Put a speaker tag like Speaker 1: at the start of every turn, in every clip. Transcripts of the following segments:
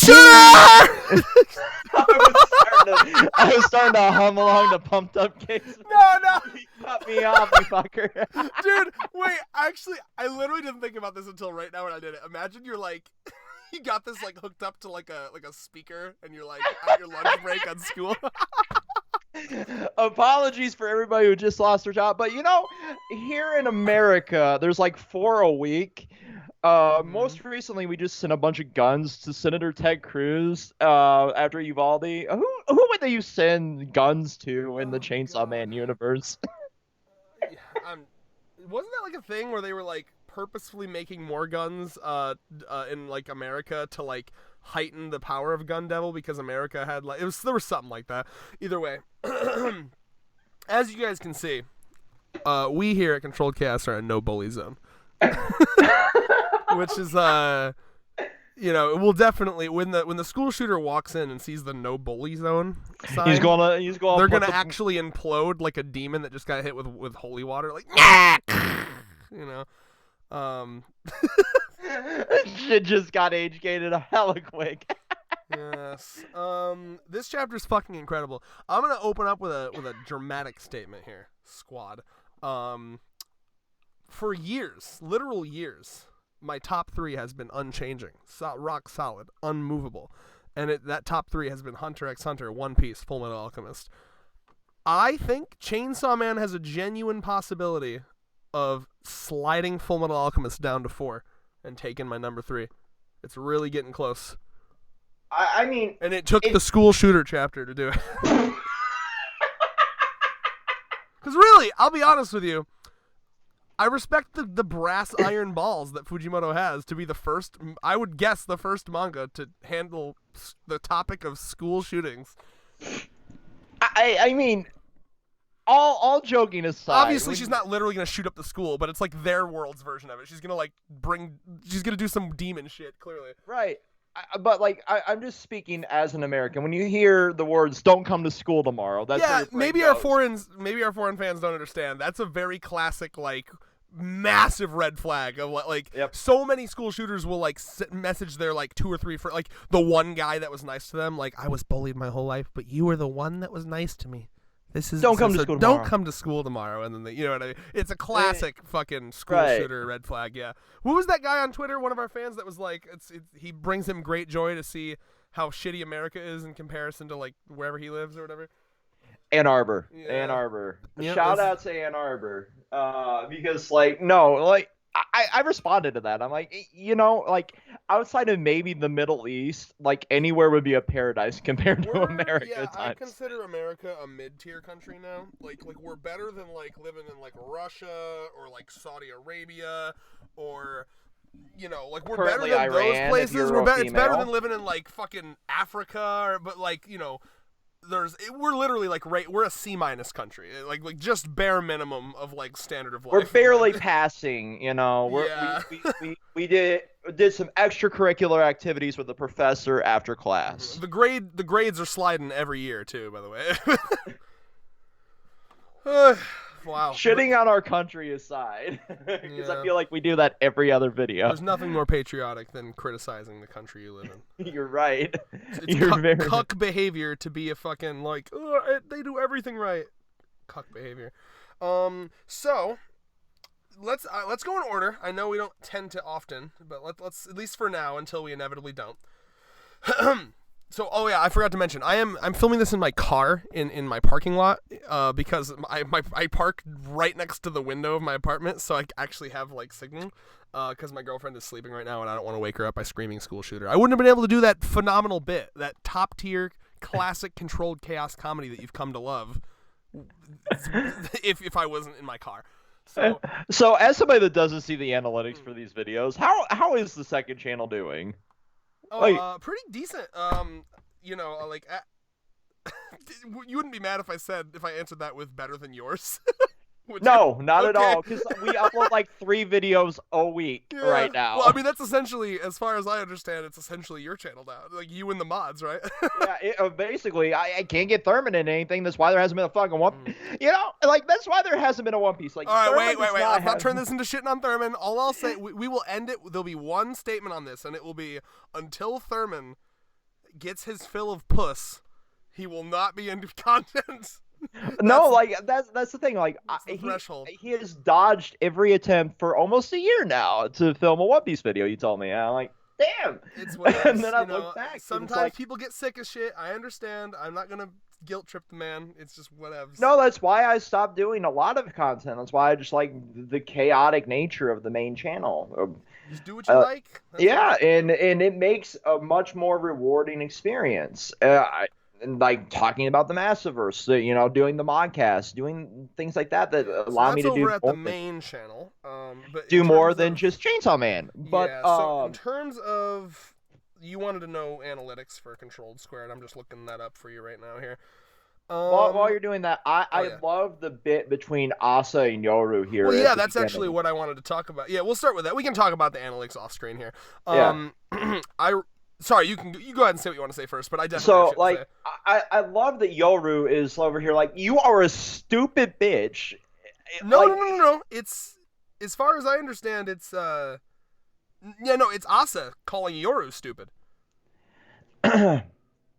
Speaker 1: shooter!
Speaker 2: I was starting to hum along the pumped up case.
Speaker 1: No.
Speaker 2: You cut me off, you fucker.
Speaker 1: Dude, wait, actually, I literally didn't think about this until right now when I did it. Imagine you're like, you got this like hooked up to like a speaker, and you're like at your lunch break on school.
Speaker 2: Apologies for everybody who just lost their job, but you know, here in America, there's like 4 a week. Most recently, we just sent a bunch of guns to Senator Ted Cruz after Uvalde. Who would they send guns to in the Chainsaw Man universe?
Speaker 1: Wasn't that like a thing where they were like purposefully making more guns in like America to like heighten the power of Gun Devil because America had like there was something like that. Either way, as you guys can see, we here at Controlled Chaos are a no bully zone. Which is we'll definitely when the school shooter walks in and sees the no bully zone sign,
Speaker 2: he's gonna
Speaker 1: they're gonna actually implode like a demon that just got hit with holy water, like
Speaker 2: shit just got age gated a hella quick.
Speaker 1: Yes. This chapter's fucking incredible. I'm gonna open up with a dramatic statement here, squad. For years, literal years, my top 3 has been unchanging, rock solid, unmovable, and that top 3 has been Hunter x Hunter, One Piece, Fullmetal Alchemist. I think Chainsaw Man has a genuine possibility of sliding Fullmetal Alchemist down to 4 and taking my number 3. It's really getting close.
Speaker 2: I mean,
Speaker 1: and it took the school shooter chapter to do it. Because really, I'll be honest with you, I respect the brass iron balls that Fujimoto has to be the first, I would guess, the first manga to handle the topic of school shootings.
Speaker 2: I mean, all joking aside.
Speaker 1: Obviously, she's not literally going to shoot up the school, but it's like their world's version of it. She's going to she's going to do some demon shit, clearly.
Speaker 2: Right. But like, I'm just speaking as an American. When you hear the words "Don't come to school tomorrow," that's
Speaker 1: maybe our foreign fans don't understand. That's a very classic, like, massive red flag of like so many school shooters will like message their like 2 or 3 for like the one guy that was nice to them. Like, I was bullied my whole life, but you were the one that was nice to me. Don't come to school tomorrow, and then you know what I mean. It's a classic fucking school shooter red flag. Yeah, who was that guy on Twitter? One of our fans that was like, he brings him great joy to see how shitty America is in comparison to like wherever he lives or whatever.
Speaker 2: Ann Arbor.
Speaker 1: Yeah.
Speaker 2: Ann Arbor.
Speaker 1: Yep,
Speaker 2: Shout out to Ann Arbor. Because like I responded to that. I'm like, you know, like outside of maybe the Middle East, like anywhere would be a paradise compared to America.
Speaker 1: Yeah,
Speaker 2: at times.
Speaker 1: I consider America a mid-tier country now. Like we're better than like living in like Russia or like Saudi Arabia or like we're
Speaker 2: currently
Speaker 1: better than
Speaker 2: Iran,
Speaker 1: those places. It's better than living in like fucking Africa but like we're literally like we're a C- country, like just bare minimum of like standard of life.
Speaker 2: We're barely passing, we did some extracurricular activities with the professor after class.
Speaker 1: The grades are sliding every year too, by the way. Wow.
Speaker 2: Shitting on our country aside, because I feel like we do that every other video.
Speaker 1: There's nothing more patriotic than criticizing the country you live in.
Speaker 2: You're right.
Speaker 1: It's cuck behavior to be a fucking like, they do everything right. Cuck behavior. So let's go in order. I know we don't tend to often, but let's at least for now until we inevitably don't. So, I forgot to mention, I'm filming this in my car in my parking lot because I park right next to the window of my apartment, so I actually have like signal because my girlfriend is sleeping right now and I don't want to wake her up by screaming school shooter. I wouldn't have been able to do that phenomenal bit, that top tier classic Controlled Chaos comedy that you've come to love if I wasn't in my car.
Speaker 2: So as somebody that doesn't see the analytics for these videos, how is the second channel doing?
Speaker 1: Pretty decent. You wouldn't be mad if I answered that with better than yours.
Speaker 2: No, not at all, because we upload like 3 videos a week right now.
Speaker 1: Well, I mean, that's essentially, as far as I understand, it's essentially your channel now. Like, you and the mods, right?
Speaker 2: Yeah, basically, I can't get Thurman in anything. That's why there hasn't been a fucking One... that's why there hasn't been a One Piece. Like,
Speaker 1: all right, wait. Let's not turn this into shitting on Thurman. All I'll say, we will end it. There'll be one statement on this, and it will be, until Thurman gets his fill of puss, he will not be into content.
Speaker 2: No, like that's the thing. Like
Speaker 1: threshold.
Speaker 2: he has dodged every attempt for almost a year now to film a One Piece video. You told me, and I'm like, damn.
Speaker 1: It's whatever.
Speaker 2: And then I look back.
Speaker 1: Sometimes people get sick of shit. I understand. I'm not gonna guilt trip the man. It's just whatever.
Speaker 2: No, that's why I stopped doing a lot of content. That's why I just like the chaotic nature of the main channel.
Speaker 1: Just do what you like.
Speaker 2: Yeah, and it makes a much more rewarding experience. And like talking about the Massiverse, doing the modcast, doing things like that allow me to do
Speaker 1: over at the main channel. But
Speaker 2: do more than just Chainsaw Man. But
Speaker 1: yeah, so in terms of, you wanted to know analytics for Controlled Squared. I'm just looking that up for you right now here.
Speaker 2: While you're doing that, I love the bit between Asa and Yoru here.
Speaker 1: Well, yeah, that's actually what I wanted to talk about. Yeah, we'll start with that. We can talk about the analytics off screen here. Sorry, you go ahead and say what you want to say first, but I definitely
Speaker 2: I love that Yoru is over here like, you are a stupid bitch.
Speaker 1: No. It's, as far as I understand, it's it's Asa calling Yoru stupid.
Speaker 2: No,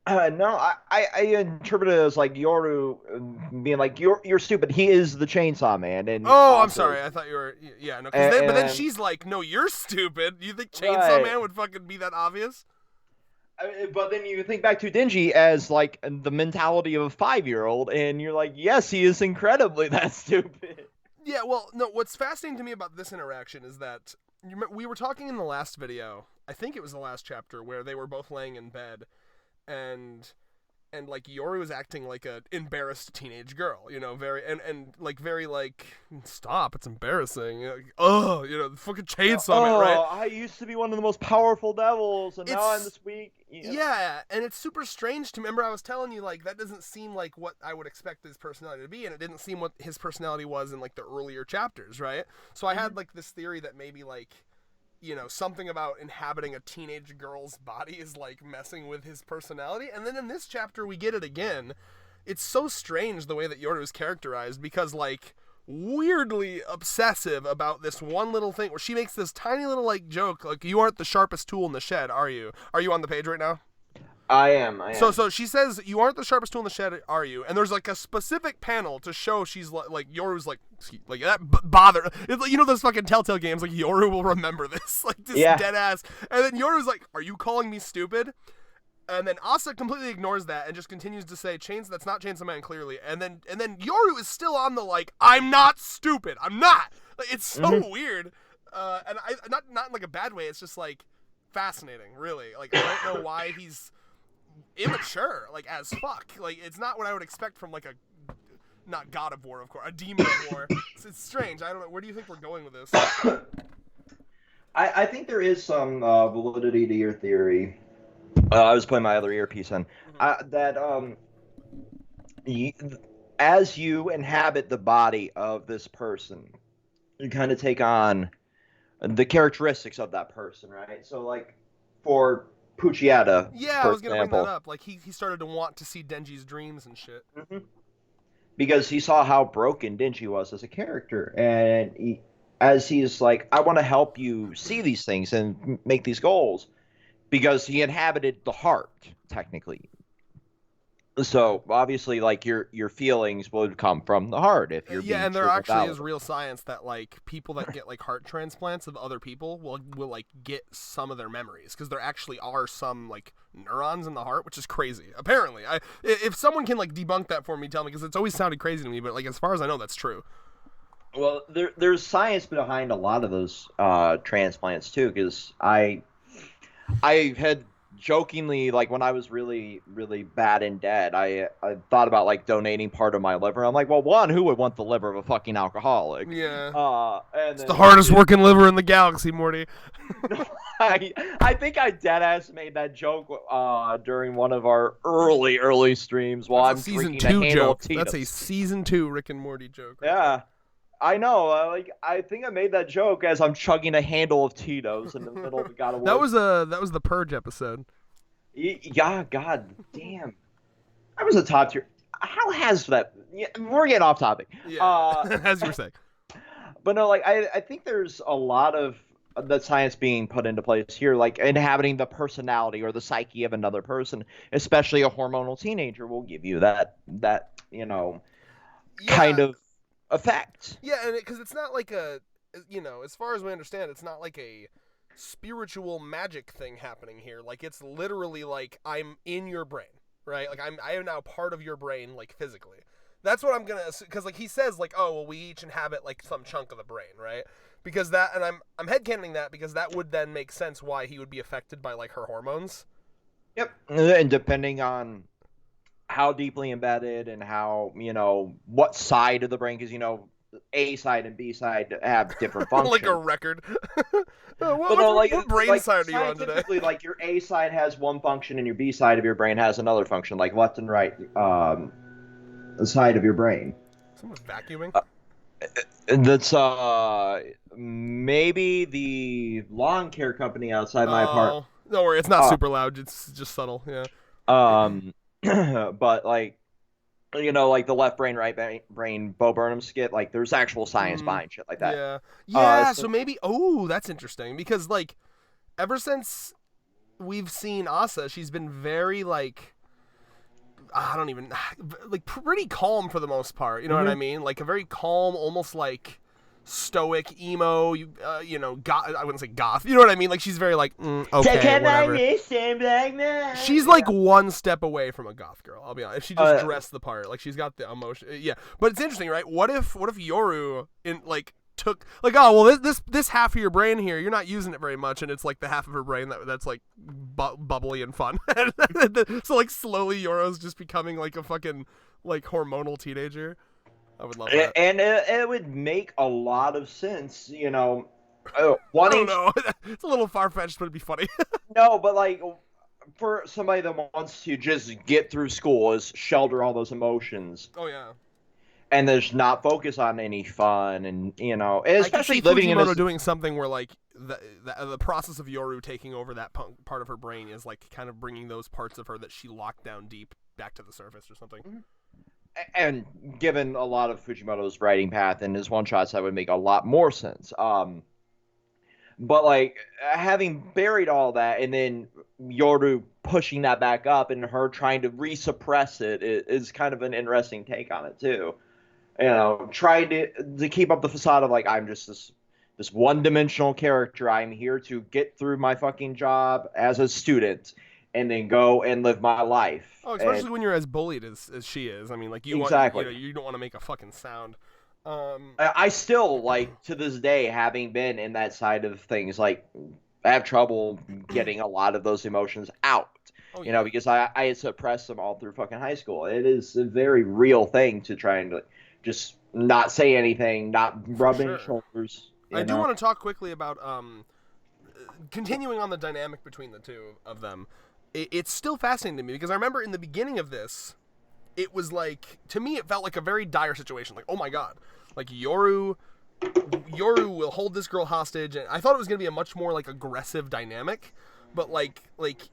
Speaker 2: I interpret it as like Yoru being like, you're stupid. He is the Chainsaw Man. And
Speaker 1: I'm sorry. I thought you were no. But then she's like, no, you're stupid. You think Chainsaw Man would fucking be that obvious?
Speaker 2: But then you think back to Denji as like the mentality of a 5-year-old, and you're like, yes, he is incredibly that stupid.
Speaker 1: Yeah, well, no, what's fascinating to me about this interaction is that we were talking in the last video, I think it was the last chapter, where they were both laying in bed, and like Yoru was acting like a embarrassed teenage girl, very stop, it's embarrassing. The fucking Chainsaw Man, right?
Speaker 2: I used to be one of the most powerful devils, and now I'm this weak.
Speaker 1: Yeah, and it's super strange to me. Remember I was telling you, like, that doesn't seem like what I would expect his personality to be, and it didn't seem what his personality was in like the earlier chapters, right? So I had like this theory that maybe like, something about inhabiting a teenage girl's body is like messing with his personality. And then in this chapter, we get it again. It's so strange the way that Yoru is characterized, because like weirdly obsessive about this one little thing where she makes this tiny little like joke, like, you aren't the sharpest tool in the shed, are you? Are you on the page right now?
Speaker 2: I am.
Speaker 1: So she says, you aren't the sharpest tool in the shed, are you? And there's like a specific panel to show she's like Yoru's like that bother. It's like, those fucking Telltale games, like Yoru will remember this, like this dead ass. And then Yoru's like, are you calling me stupid? And then Asa completely ignores that and just continues to say, that's not Chainsaw Man, clearly. And then Yoru is still on the like, I'm not stupid. I'm not. Like, it's so weird. And I not in like a bad way. It's just like fascinating, really. Like, I don't know why he's immature, like, as fuck. Like, it's not what I would expect from like not God of War, of course, a Demon of War. It's strange. I don't know. Where do you think we're going with this?
Speaker 2: I think there is some validity to your theory. I was putting my other earpiece in. As you inhabit the body of this person, you kind of take on the characteristics of that person, right? So, like, for Puccietta,
Speaker 1: I was going to bring that up. Like, he started to want to see Denji's dreams and shit.
Speaker 2: Mm-hmm. Because he saw how broken Denji was as a character. And as he's like, I want to help you see these things and make these goals. Because he inhabited the heart, technically. So obviously, like, your feelings would come from the heart if you're being
Speaker 1: and there actually is real science that like people that get like heart transplants of other people will like get some of their memories, because there actually are some like neurons in the heart, which is crazy. Apparently, if someone can like debunk that for me, tell me, because it's always sounded crazy to me. But like, as far as I know, that's true.
Speaker 2: Well, there's science behind a lot of those transplants too, because I had jokingly, like, when I was really, really bad and dead, I thought about like donating part of my liver. I'm like, well, one, who would want the liver of a fucking alcoholic?
Speaker 1: Yeah.
Speaker 2: And
Speaker 1: it's the hardest working liver in the galaxy, Morty.
Speaker 2: I think I deadass made that joke during one of our early streams while I'm drinking a handle of Tito's.
Speaker 1: That's a season 2 Rick and Morty joke.
Speaker 2: Right? Yeah. I know, I think I made that joke as I'm chugging a handle of Tito's in the middle of the God of War.
Speaker 1: That was the Purge episode.
Speaker 2: Yeah, god damn. That was a top tier. How has that? Yeah, we're getting off topic.
Speaker 1: Yeah, as you were saying.
Speaker 2: But no, like, I think there's a lot of the science being put into place here, like inhabiting the personality or the psyche of another person, especially a hormonal teenager, will give you that kind
Speaker 1: Yeah,
Speaker 2: of effect.
Speaker 1: yeah, and because it's not like a, as far as we understand, it's not like a spiritual magic thing happening here. Like it's literally like I'm in your brain, right? Like I am now part of your brain, like physically. That's what I'm gonna, because like he says, like, oh well, we each inhabit like some chunk of the brain, right? Because that, and I'm headcanoning that because that would then make sense why he would be affected by like her hormones.
Speaker 2: Yep. And depending on how deeply embedded and how, what side of the brain, because, A side and B side have different
Speaker 1: Like a
Speaker 2: functions.
Speaker 1: record.
Speaker 2: Well, no,
Speaker 1: What brain side are you on today?
Speaker 2: scientifically, like your A side has one function and your B side of your brain has another function, like left and right side of your brain.
Speaker 1: Someone's vacuuming.
Speaker 2: And that's maybe the lawn care company outside my apartment.
Speaker 1: Don't worry, it's not super loud. It's just subtle. Yeah.
Speaker 2: But like like the left brain, right brain, Bo Burnham skit, like there's actual science behind shit like that.
Speaker 1: Yeah. Yeah. So maybe. Oh, that's interesting because like, ever since we've seen Asa, she's been very like, I don't even like pretty calm for the most part. You know what I mean? Like a very calm, almost like stoic emo. Goth. I wouldn't say goth. You know what I mean? Like she's very like okay, whatever. She's like one step away from a goth girl. I'll be honest. If she just dressed the part, like she's got the emotion. Yeah, but it's interesting, right? What if Yoru in like took like, oh well, this half of your brain here, you're not using it very much, and it's like the half of her brain that's like bubbly and fun. So like slowly Yoru's just becoming like a fucking like hormonal teenager. I would love that.
Speaker 2: And it would make a lot of sense,
Speaker 1: I don't know. It's a little far-fetched, but it'd be funny.
Speaker 2: No, but like for somebody that wants to just get through school is shelter all those emotions.
Speaker 1: Oh yeah.
Speaker 2: And there's not focus on any fun, and especially
Speaker 1: living in Fujimoto doing something where like the process of Yoru taking over that part of her brain is like kind of bringing those parts of her that she locked down deep back to the surface or something.
Speaker 2: And given a lot of Fujimoto's writing path and his one shots, that would make a lot more sense. But like having buried all that and then Yoru pushing that back up and her trying to resuppress it is kind of an interesting take on it too. Trying to keep up the facade of like I'm just this one-dimensional character. I'm here to get through my fucking job as a student and then go and live my life.
Speaker 1: Oh, especially when you're as bullied as she is. I mean, like you
Speaker 2: exactly.
Speaker 1: You don't want to make a fucking sound.
Speaker 2: I still like to this day, having been in that side of things, like I have trouble getting a lot of those emotions out. Because I suppressed them all through fucking high school. It is a very real thing to try and just not say anything, not rub any shoulders.
Speaker 1: I do want to talk quickly about continuing on the dynamic between the two of them. It's still fascinating to me because I remember in the beginning of this, it was like, to me, it felt like a very dire situation. Like, oh my god, like Yoru will hold this girl hostage, and I thought it was gonna be a much more like aggressive dynamic, but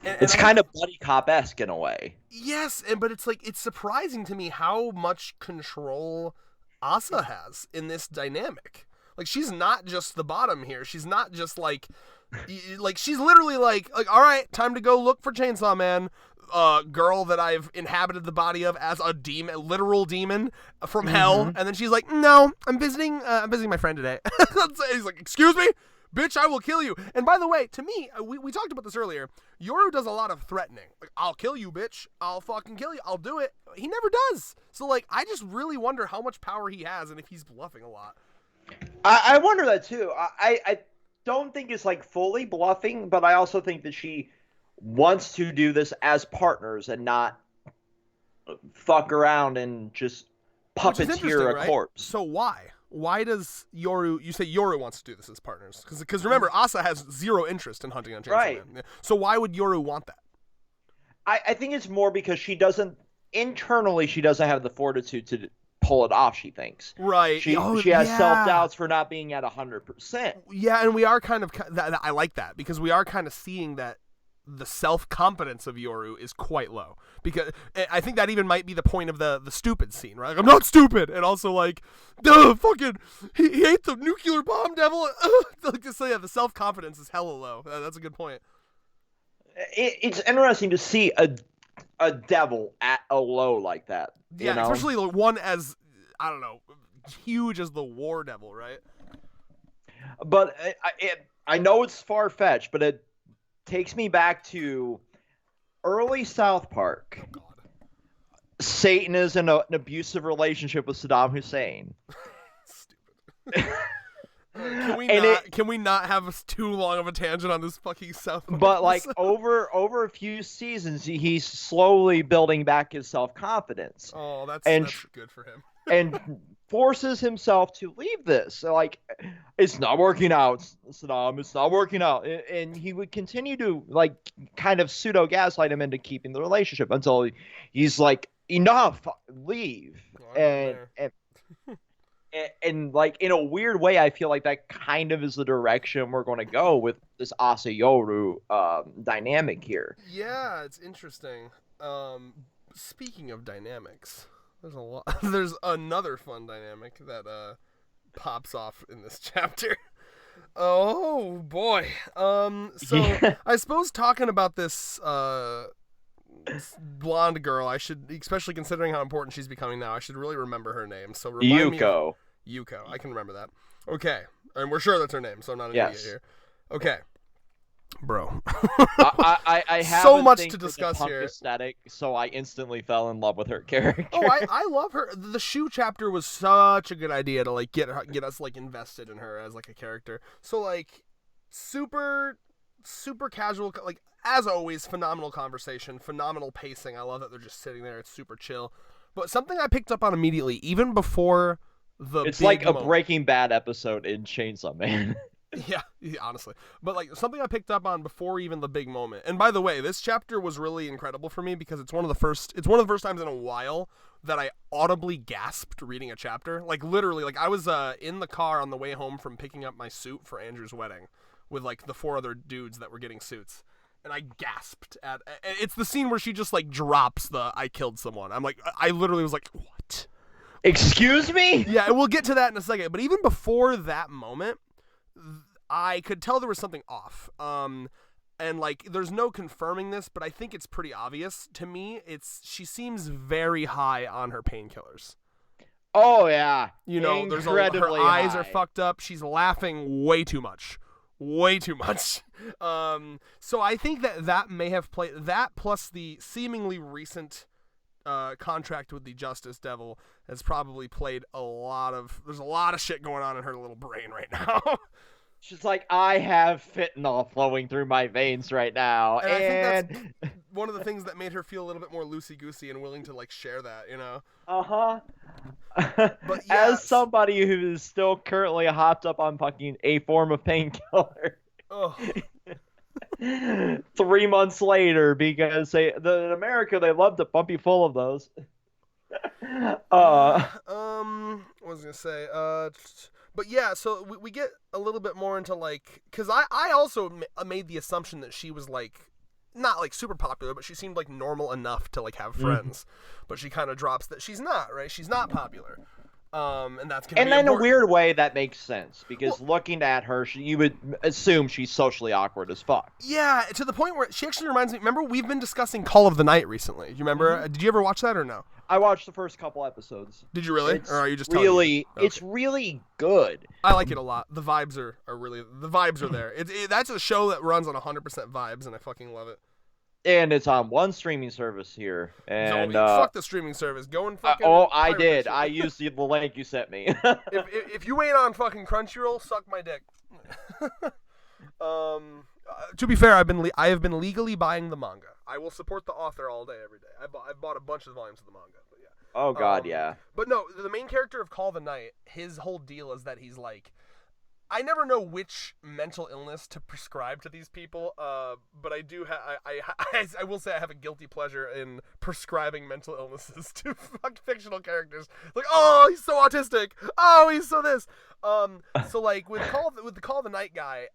Speaker 2: it's kind of buddy cop-esque in a way.
Speaker 1: Yes, but it's like it's surprising to me how much control Asa has in this dynamic. Like she's not just the bottom here. She's not just like she's literally like all right, time to go look for Chainsaw Man, girl that I've inhabited the body of as a demon, literal demon from hell. And then she's like, no, I'm visiting my friend today. He's like, excuse me, bitch, I will kill you. And by the way, to me, we talked about this earlier. Yoru does a lot of threatening. Like, I'll kill you, bitch. I'll fucking kill you. I'll do it. He never does. So like, I just really wonder how much power he has and if he's bluffing a lot.
Speaker 2: I wonder that too. I don't think it's like fully bluffing, but I also think that she wants to do this as partners and not fuck around and just puppeteer a corpse.
Speaker 1: So why? Why does Yoru? You say Yoru wants to do this as partners? Because remember, Asa has zero interest in hunting on Chainsaw Man. So why would Yoru want that?
Speaker 2: I think it's more because she doesn't have the fortitude to pull it off, she thinks.
Speaker 1: Right.
Speaker 2: She has self-doubts for not being at 100%.
Speaker 1: Yeah, and we are kind of I like that because we are kind of seeing that the self-confidence of Yoru is quite low, because I think that even might be the point of the stupid scene, right? Like, I'm not stupid, and also like, duh, fucking, he ate the nuclear bomb, devil. Like, so yeah, the self-confidence is hella low. That's a good point.
Speaker 2: It's interesting to see a devil at a low like that.
Speaker 1: Yeah,
Speaker 2: you know?
Speaker 1: especially one as, I don't know, huge as the War Devil, right?
Speaker 2: But I know it's far-fetched, but it takes me back to early South Park.
Speaker 1: Oh, God.
Speaker 2: Satan is in an abusive relationship with Saddam Hussein.
Speaker 1: Stupid. Can we not have too long of a tangent on this fucking South Park?
Speaker 2: But like over a few seasons, he's slowly building back his self-confidence.
Speaker 1: Oh, that's good for him.
Speaker 2: And forces himself to leave this. So, like, it's not working out, Saddam. It's not working out, and he would continue to like kind of pseudo gaslight him into keeping the relationship until he's like, enough, leave. And like in a weird way, I feel like that kind of is the direction we're going to go with this Asa Yoru dynamic here.
Speaker 1: Yeah, it's interesting. Speaking of dynamics, there's a lot. There's another fun dynamic that pops off in this chapter. Oh boy. So yeah. I suppose talking about this blonde girl, I should, especially considering how important she's becoming now, I should really remember her name. So remind
Speaker 2: Yuko.
Speaker 1: Me of Yuko. I can remember that. Okay. And we're sure that's her name, so I'm not an idiot here. Okay. Bro.
Speaker 2: I have
Speaker 1: so much to discuss
Speaker 2: the punk
Speaker 1: here.
Speaker 2: Aesthetic, so I instantly fell in love with her character.
Speaker 1: Oh, I love her. The shoe chapter was such a good idea to like get us like invested in her as like a character. So like super casual, like as always, phenomenal conversation, phenomenal pacing. I love that they're just sitting there. It's super chill. But something I picked up on immediately, even before
Speaker 2: it's like a Breaking Bad episode in Chainsaw Man.
Speaker 1: Yeah, honestly. But like something I picked up on before even the big moment. And by the way, this chapter was really incredible for me because it's one of the first times in a while that I audibly gasped reading a chapter. Like literally, like I was in the car on the way home from picking up my suit for Andrew's wedding with like the 4 other dudes that were getting suits. And I gasped at it's the scene where she just like drops the I killed someone. I'm like, I literally was like, what?
Speaker 2: Excuse me?
Speaker 1: Yeah, and we'll get to that in a second. But even before that moment, I could tell there was something off. And like there's no confirming this, but I think it's pretty obvious to me. She seems very high on her painkillers.
Speaker 2: Oh yeah.
Speaker 1: You know, her eyes are fucked up. She's laughing way too much. Way too much. So I think that may have played that, plus the seemingly recent contract with the Justice Devil has probably played there's a lot of shit going on in her little brain right now.
Speaker 2: She's like, I have fentanyl flowing through my veins right now.
Speaker 1: And I think that's one of the things that made her feel a little bit more loosey-goosey and willing to, like, share that, you know?
Speaker 2: Uh-huh.
Speaker 1: But
Speaker 2: as somebody who is still currently hopped up on fucking a form of painkiller.
Speaker 1: Oh.
Speaker 2: 3 months later, because in America, they love to pump you full of those.
Speaker 1: What was I going to say? But yeah, so we get a little bit more into like, because I also made the assumption that she was like, not like super popular, but she seemed like normal enough to like have friends. But she kind of drops that she's not, right? She's not popular. And that's gonna be
Speaker 2: in
Speaker 1: important.
Speaker 2: A weird way that makes sense, because looking at her, you would assume she's socially awkward as fuck.
Speaker 1: Yeah, to the point where she actually reminds me. Remember, we've been discussing Call of the Night recently. Do you remember? Did you ever watch that or no?
Speaker 2: I watched the first couple episodes.
Speaker 1: Did you really? Or are you just
Speaker 2: really?
Speaker 1: Okay.
Speaker 2: It's really good.
Speaker 1: I like it a lot. The vibes are there. That's a show that runs on 100% vibes, and I fucking love it.
Speaker 2: And it's on one streaming service here. And
Speaker 1: fuck the streaming service. Go and fucking.
Speaker 2: I did. I used the link you sent me.
Speaker 1: if you ain't on fucking Crunchyroll, suck my dick. To be fair, I have been legally buying the manga. I will support the author all day, every day. I've bought a bunch of volumes of the manga. But yeah.
Speaker 2: Oh god, yeah.
Speaker 1: But no, the main character of Call of the Night, his whole deal is that he's like, I never know which mental illness to prescribe to these people, but I do I will say I have a guilty pleasure in prescribing mental illnesses to fictional characters. Like, oh, he's so autistic. Oh, he's so this. So like with the Call of the Night guy,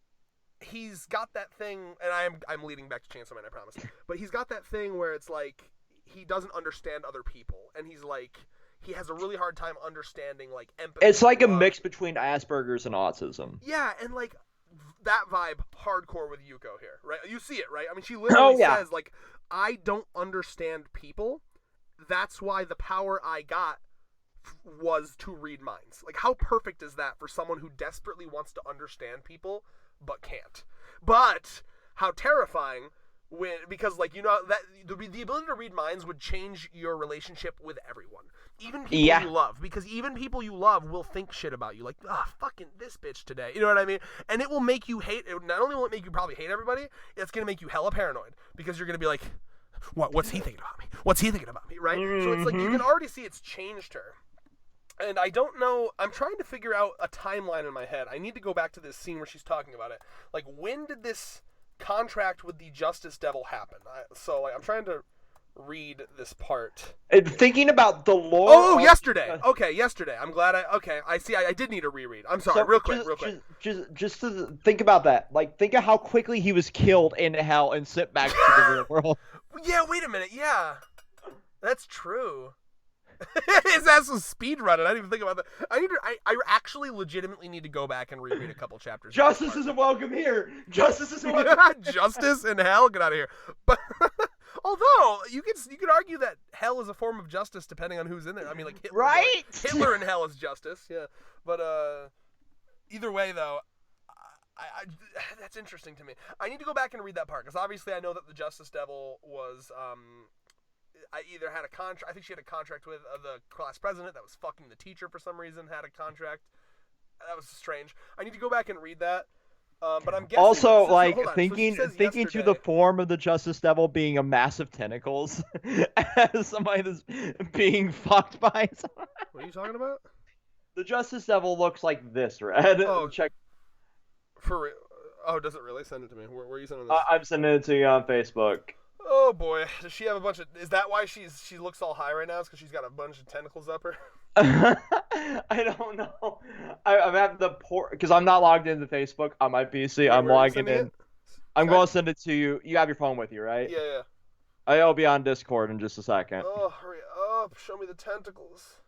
Speaker 1: he's got that thing, and I'm leading back to Chainsaw Man, I promise. But he's got that thing where it's like he doesn't understand other people, and he's like he has a really hard time understanding like empathy.
Speaker 2: It's like a mix between Asperger's and autism.
Speaker 1: Yeah, and like that vibe hardcore with Yuko here, right? You see it, right? I mean, she literally says like, I don't understand people. That's why the power I got was to read minds. Like, how perfect is that for someone who desperately wants to understand people but can't? But how terrifying because like, you know, that the ability to read minds would change your relationship with everyone, even people you love, because even people you love will think shit about you, like, fucking this bitch today, you know what I mean? And it will make you hate. Not only will it make you probably hate everybody, it's gonna make you hella paranoid, because you're gonna be like, what's he thinking about me? What's he thinking about me, right? So it's like you can already see it's changed her. And I don't know, I'm trying to figure out a timeline in my head. I need to go back to this scene where she's talking about it. Like, when did this contract with the Justice Devil happen? I'm trying to read this part.
Speaker 2: And thinking about the lore.
Speaker 1: Oh, yesterday. Okay, yesterday. I'm glad I see. I did need a reread. I'm sorry. Real quick.
Speaker 2: Just to think about that. Like, think of how quickly he was killed in hell and sent back to the real world.
Speaker 1: Yeah, wait a minute. Yeah. That's true. His ass was speed running. I didn't even think about that. I actually legitimately need to go back and reread a couple chapters.
Speaker 2: Justice isn't welcome here. Justice isn't welcome.
Speaker 1: Justice in hell? Get out of here. But although you could argue that hell is a form of justice depending on who's in there. I mean, like Hitler,
Speaker 2: right?
Speaker 1: Hitler in hell is justice. Yeah. But either way though, I that's interesting to me. I need to go back and read that part, because obviously I know that the Justice Devil was I either had a contract. I think she had a contract with the class president that was fucking the teacher for some reason. Had a contract. That was strange. I need to go back and read that. But I'm guessing
Speaker 2: also
Speaker 1: like
Speaker 2: thinking to the form of the Justice Devil being a massive tentacles as somebody that's being fucked by someone.
Speaker 1: What are you talking about?
Speaker 2: The Justice Devil looks like this, Red.
Speaker 1: Oh,
Speaker 2: check.
Speaker 1: For real? Oh, does it really? Send it to me. Where are you sending this?
Speaker 2: I'm sending it to you on Facebook.
Speaker 1: Oh boy, does she have a bunch of? Is that why she looks all high right now? Is because she's got a bunch of tentacles up her?
Speaker 2: I don't know. I'm having the poor because I'm not logged into Facebook on my PC. I'm logging in. I'm going to send it to you. You have your phone with you, right?
Speaker 1: Yeah.
Speaker 2: I'll be on Discord in just a second.
Speaker 1: Oh, hurry up! Show me the tentacles.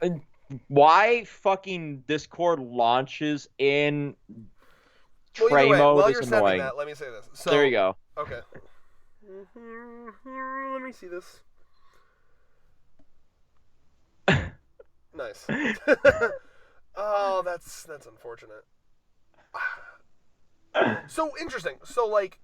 Speaker 2: And why fucking Discord launches in tray mode
Speaker 1: while
Speaker 2: is
Speaker 1: you're
Speaker 2: annoying.
Speaker 1: Sending that, let me say this. So,
Speaker 2: there you go.
Speaker 1: Okay. Let me see this. Nice. Oh, that's unfortunate. So interesting. So like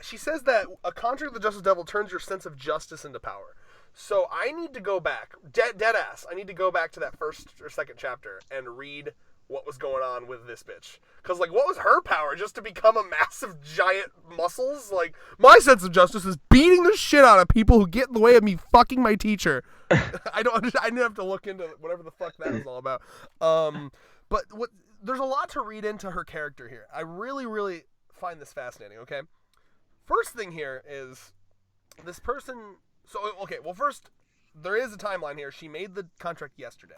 Speaker 1: she says that a contract with the Justice Devil turns your sense of justice into power. So I need to go back, dead ass. I need to go back to that first or second chapter and read what was going on with this bitch. Because, like, what was her power? Just to become a massive giant muscles? Like, my sense of justice is beating the shit out of people who get in the way of me fucking my teacher. I don't understand. I didn't have to look into whatever the fuck that was all about. But there's a lot to read into her character here. I really, really find this fascinating, okay? First thing here is this person... So, okay, well, first, there is a timeline here. She made the contract yesterday.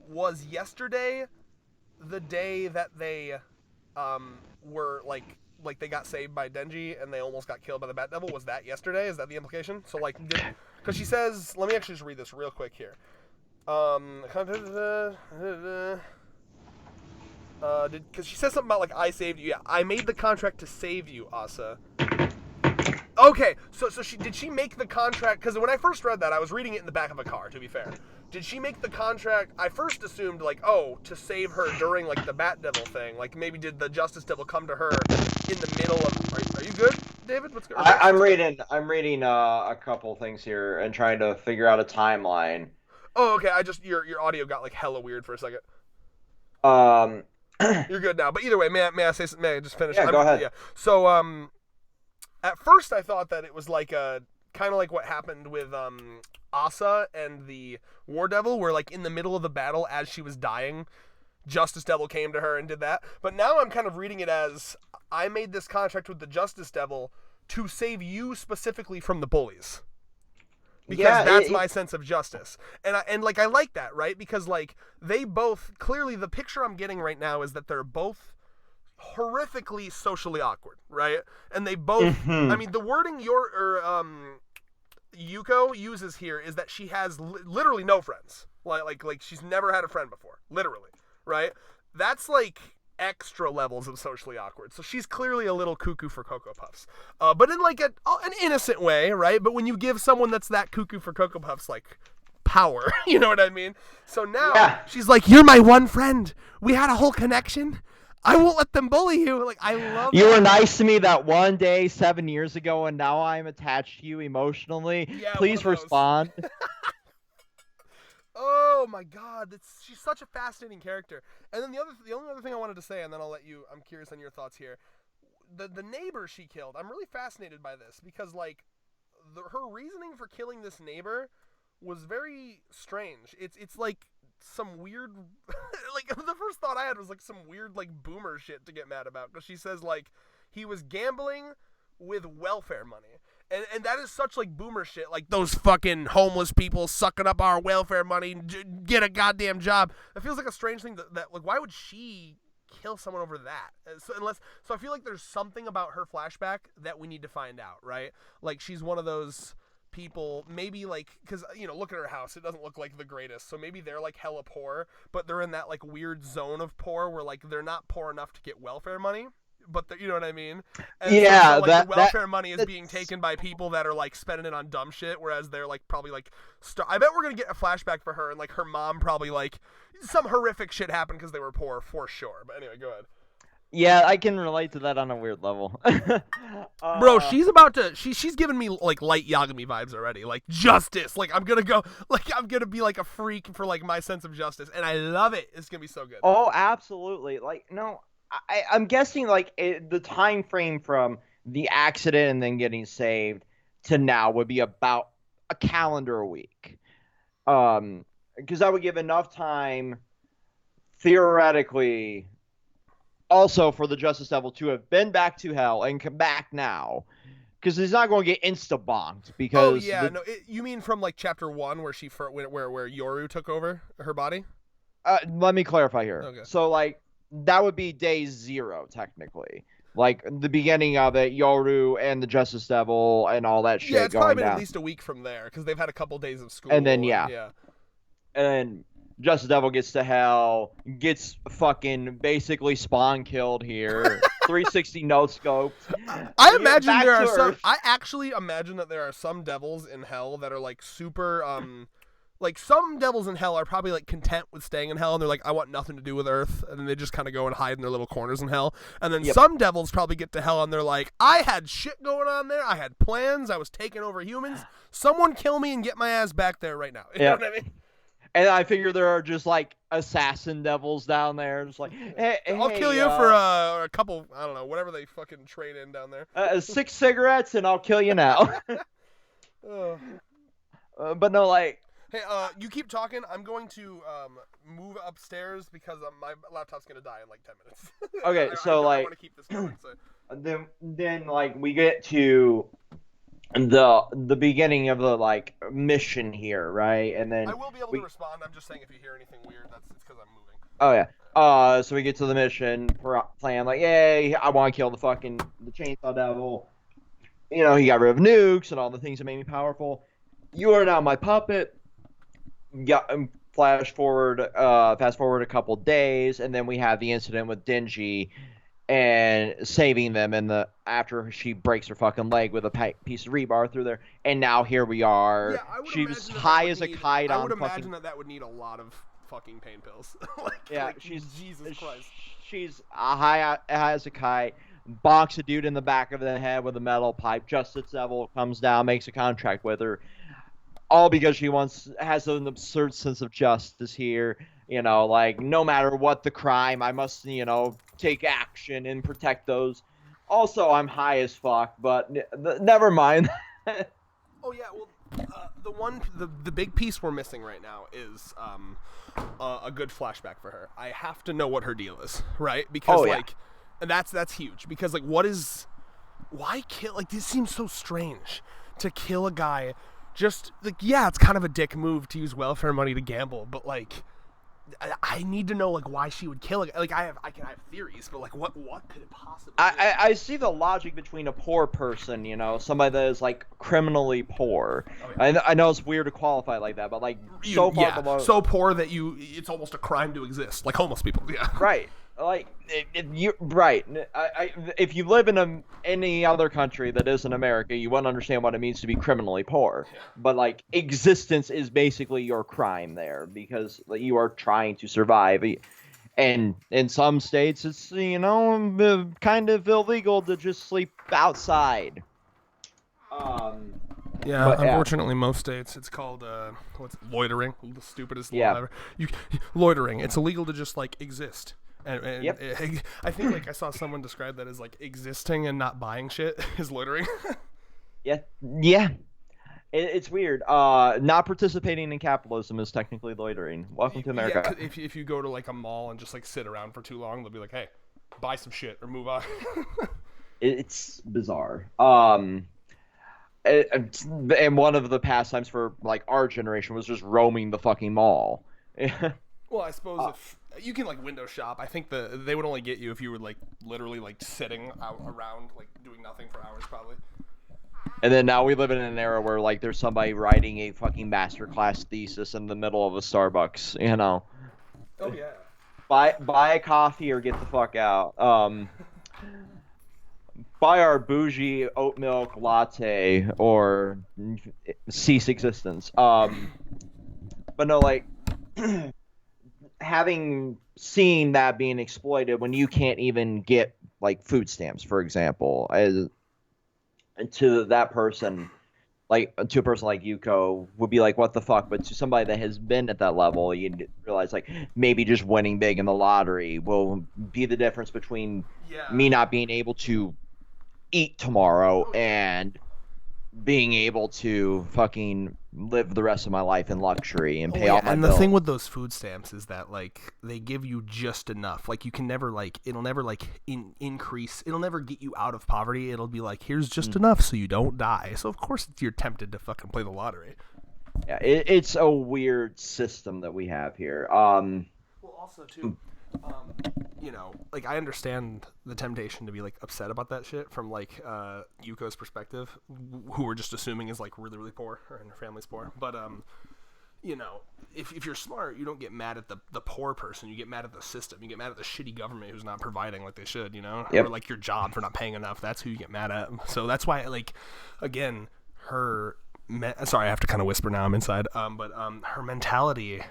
Speaker 1: Was yesterday the day that they were like they got saved by Denji and they almost got killed by the Bat Devil? Was that yesterday? Is that the implication? So like, because she says, let me actually just read this real quick here. Because she says something about like, I saved you. Yeah, I made the contract to save you, Asa. Okay, so did she make the contract? Because when I first read that, I was reading it in the back of a car, to be fair. Did she make the contract? I first assumed, like, to save her during, like, the Bat Devil thing. Like, maybe did the Justice Devil come to her in the middle of... Are you good, David? What's going on?
Speaker 2: I'm reading a couple things here and trying to figure out a timeline.
Speaker 1: Oh, okay. Your audio got, like, hella weird for a second. You're good now. But either way, may I say something? May I just finish?
Speaker 2: Yeah, go ahead.
Speaker 1: Yeah. So, at first I thought that it was like kind of like what happened with Asa and the War Devil, where like in the middle of the battle as she was dying, Justice Devil came to her and did that. But now I'm kind of reading it as, I made this contract with the Justice Devil to save you specifically from the bullies. Because that's my sense of justice. And I like that, right? Because like they both, clearly the picture I'm getting right now is that they're both horrifically socially awkward, right? And they both, I mean, the wording Yuko uses here is that she has literally no friends. Like she's never had a friend before, literally, right? That's like extra levels of socially awkward. So she's clearly a little cuckoo for Cocoa Puffs, but in like an innocent way, right? But when you give someone that's that cuckoo for Cocoa Puffs like power, you know what I mean? So now she's like, "You're my one friend. We had a whole connection. I won't let them bully you." Like, I love
Speaker 2: you were nice to me that one day 7 years ago, and now I'm attached to you emotionally.
Speaker 1: Yeah,
Speaker 2: please respond.
Speaker 1: Oh my God, she's such a fascinating character. And then the only other thing I wanted to say, and then I'll let you. I'm curious on your thoughts here. The neighbor she killed. I'm really fascinated by this because like her reasoning for killing this neighbor was very strange. It's like some weird, like the first thought I had was like some weird like boomer shit to get mad about, because she says like he was gambling with welfare money. And that is such like boomer shit, like those fucking homeless people sucking up our welfare money, get a goddamn job. It feels like a strange thing that like, why would she kill someone over that? So I feel like there's something about her flashback that we need to find out, right? Like she's one of those people, maybe like, because you know, look at her house, it doesn't look like the greatest, so maybe they're like hella poor, but they're in that like weird zone of poor where like they're not poor enough to get welfare money, but you know what I mean? And
Speaker 2: yeah,
Speaker 1: so, like, the welfare money is being taken by people that are like spending it on dumb shit, whereas they're like probably like I bet we're gonna get a flashback for her, and like her mom probably like some horrific shit happened because they were poor for sure. But anyway, go ahead.
Speaker 2: Yeah, I can relate to that on a weird level.
Speaker 1: Bro, she's giving me like light Yagami vibes already. Like justice. Like I'm gonna be like a freak for like my sense of justice, and I love it. It's gonna be so good.
Speaker 2: Oh, absolutely. Like no, I'm guessing like the time frame from the accident and then getting saved to now would be about a calendar week. Because that would give enough time, theoretically, also for the Justice Devil to have been back to hell and come back now. Because he's not going to get insta-bonked. Because
Speaker 1: you mean from like chapter 1 where where Yoru took over her body?
Speaker 2: Let me clarify here.
Speaker 1: Okay.
Speaker 2: So like that would be day 0 technically. Like the beginning of it, Yoru and the Justice Devil and all that shit.
Speaker 1: Yeah, it's
Speaker 2: going
Speaker 1: probably been
Speaker 2: down.
Speaker 1: At least a week from there because they've had a couple days of school.
Speaker 2: And then
Speaker 1: yeah.
Speaker 2: And Justice Devil gets to hell, gets fucking basically spawn killed here. 360 no scoped.
Speaker 1: I imagine there are some. I actually imagine that there are some devils in hell that are like super. Like some devils in hell are probably like content with staying in hell, and they're like, I want nothing to do with Earth, and then they just kind of go and hide in their little corners in hell. And then some devils probably get to hell, and they're like, I had shit going on there. I had plans. I was taking over humans. Someone kill me and get my ass back there right now. You know what I mean?
Speaker 2: And I figure there are just like assassin devils down there, just like, hey,
Speaker 1: I'll kill you for a couple, I don't know, whatever they fucking trade in down there.
Speaker 2: 6 cigarettes, and I'll kill you now. But no, like.
Speaker 1: Hey, you keep talking. I'm going to move upstairs because my laptop's gonna die in like 10 minutes.
Speaker 2: Okay,
Speaker 1: I
Speaker 2: like.
Speaker 1: want to keep this going. So.
Speaker 2: Then like we get to the beginning of the like mission here, right? And then
Speaker 1: I will be able to respond. I'm just saying if you hear anything weird, it's because I'm moving.
Speaker 2: Oh yeah. So we get to the mission plan. Like, yay! I want to kill the Chainsaw Devil. You know, he got rid of nukes and all the things that made me powerful. You are now my puppet. Fast forward a couple days, and then we have the incident with Denji and saving them after she breaks her fucking leg with a piece of rebar through there. And now here we are.
Speaker 1: Yeah,
Speaker 2: she was high as a kite on fucking.
Speaker 1: I would imagine that would need a lot of fucking pain pills.
Speaker 2: She's
Speaker 1: Jesus Christ.
Speaker 2: She's high as a kite. Bonks a dude in the back of the head with a metal pipe. Justice Devil comes down, makes a contract with her. All because she has an absurd sense of justice here. You know, like, no matter what the crime, I must, take action and protect those. Also, I'm high as fuck, but never mind.
Speaker 1: Oh, yeah, well, the big piece we're missing right now is a good flashback for her. I have to know what her deal is, right? Because, and that's huge. Because, like, why kill, like, this seems so strange to kill a guy. Just, like, yeah, it's kind of a dick move to use welfare money to gamble, but, like, I need to know like why she would kill it. Like I have theories, but like what could it possibly be?
Speaker 2: I see the logic between a poor person, somebody that is like criminally poor.
Speaker 1: Oh, yeah.
Speaker 2: I know it's weird to qualify it like that, but like so far below,
Speaker 1: so poor that it's almost a crime to exist, like homeless people. Yeah,
Speaker 2: right. Like right. If you live in any other country that isn't America, you wouldn't understand what it means to be criminally poor.
Speaker 1: Yeah.
Speaker 2: But like existence is basically your crime there because you are trying to survive. And in some states, it's kind of illegal to just sleep outside.
Speaker 1: Yeah, unfortunately, most states it's called what's loitering. The stupidest law ever. Loitering. It's illegal to just like exist. And
Speaker 2: yep.
Speaker 1: I think like I saw someone describe that as like existing and not buying shit is loitering.
Speaker 2: Yeah. It's weird. Not participating in capitalism is technically loitering. Welcome to America.
Speaker 1: Yeah, if you go to like a mall and just like sit around for too long, they'll be like, "Hey, buy some shit or move on."
Speaker 2: It's bizarre. And one of the pastimes for like our generation was just roaming the fucking mall.
Speaker 1: Well, I suppose if you can like window shop, I think they would only get you if you were like literally like sitting out around like doing nothing for hours probably.
Speaker 2: And then now we live in an era where like there's somebody writing a fucking masterclass thesis in the middle of a Starbucks,
Speaker 1: Oh yeah.
Speaker 2: Buy a coffee or get the fuck out. Buy our bougie oat milk latte or cease existence. But no, like seen that being exploited when you can't even get like food stamps, for example, to that person, like to a person like Yuko would be like, what the fuck? But to somebody that has been at that level, you realize like maybe just winning big in the lottery will be the difference between me not being able to eat tomorrow and being able to fucking live the rest of my life in luxury and pay all my bills.
Speaker 1: And the thing with those food stamps is that like they give you just enough. Like you can never like it'll never like increase. It'll never get you out of poverty. It'll be like here's just enough so you don't die. So of course you're tempted to fucking play the lottery.
Speaker 2: Yeah, it's a weird system that we have here.
Speaker 1: Well, also too. Like I understand the temptation to be like upset about that shit from like Yuko's perspective, who we're just assuming is like really really poor or her family's poor. But if you're smart, you don't get mad at the poor person. You get mad at the system. You get mad at the shitty government who's not providing like they should. Or like your job for not paying enough. That's who you get mad at. So that's why like again sorry, I have to kind of whisper now. I'm inside. But her mentality,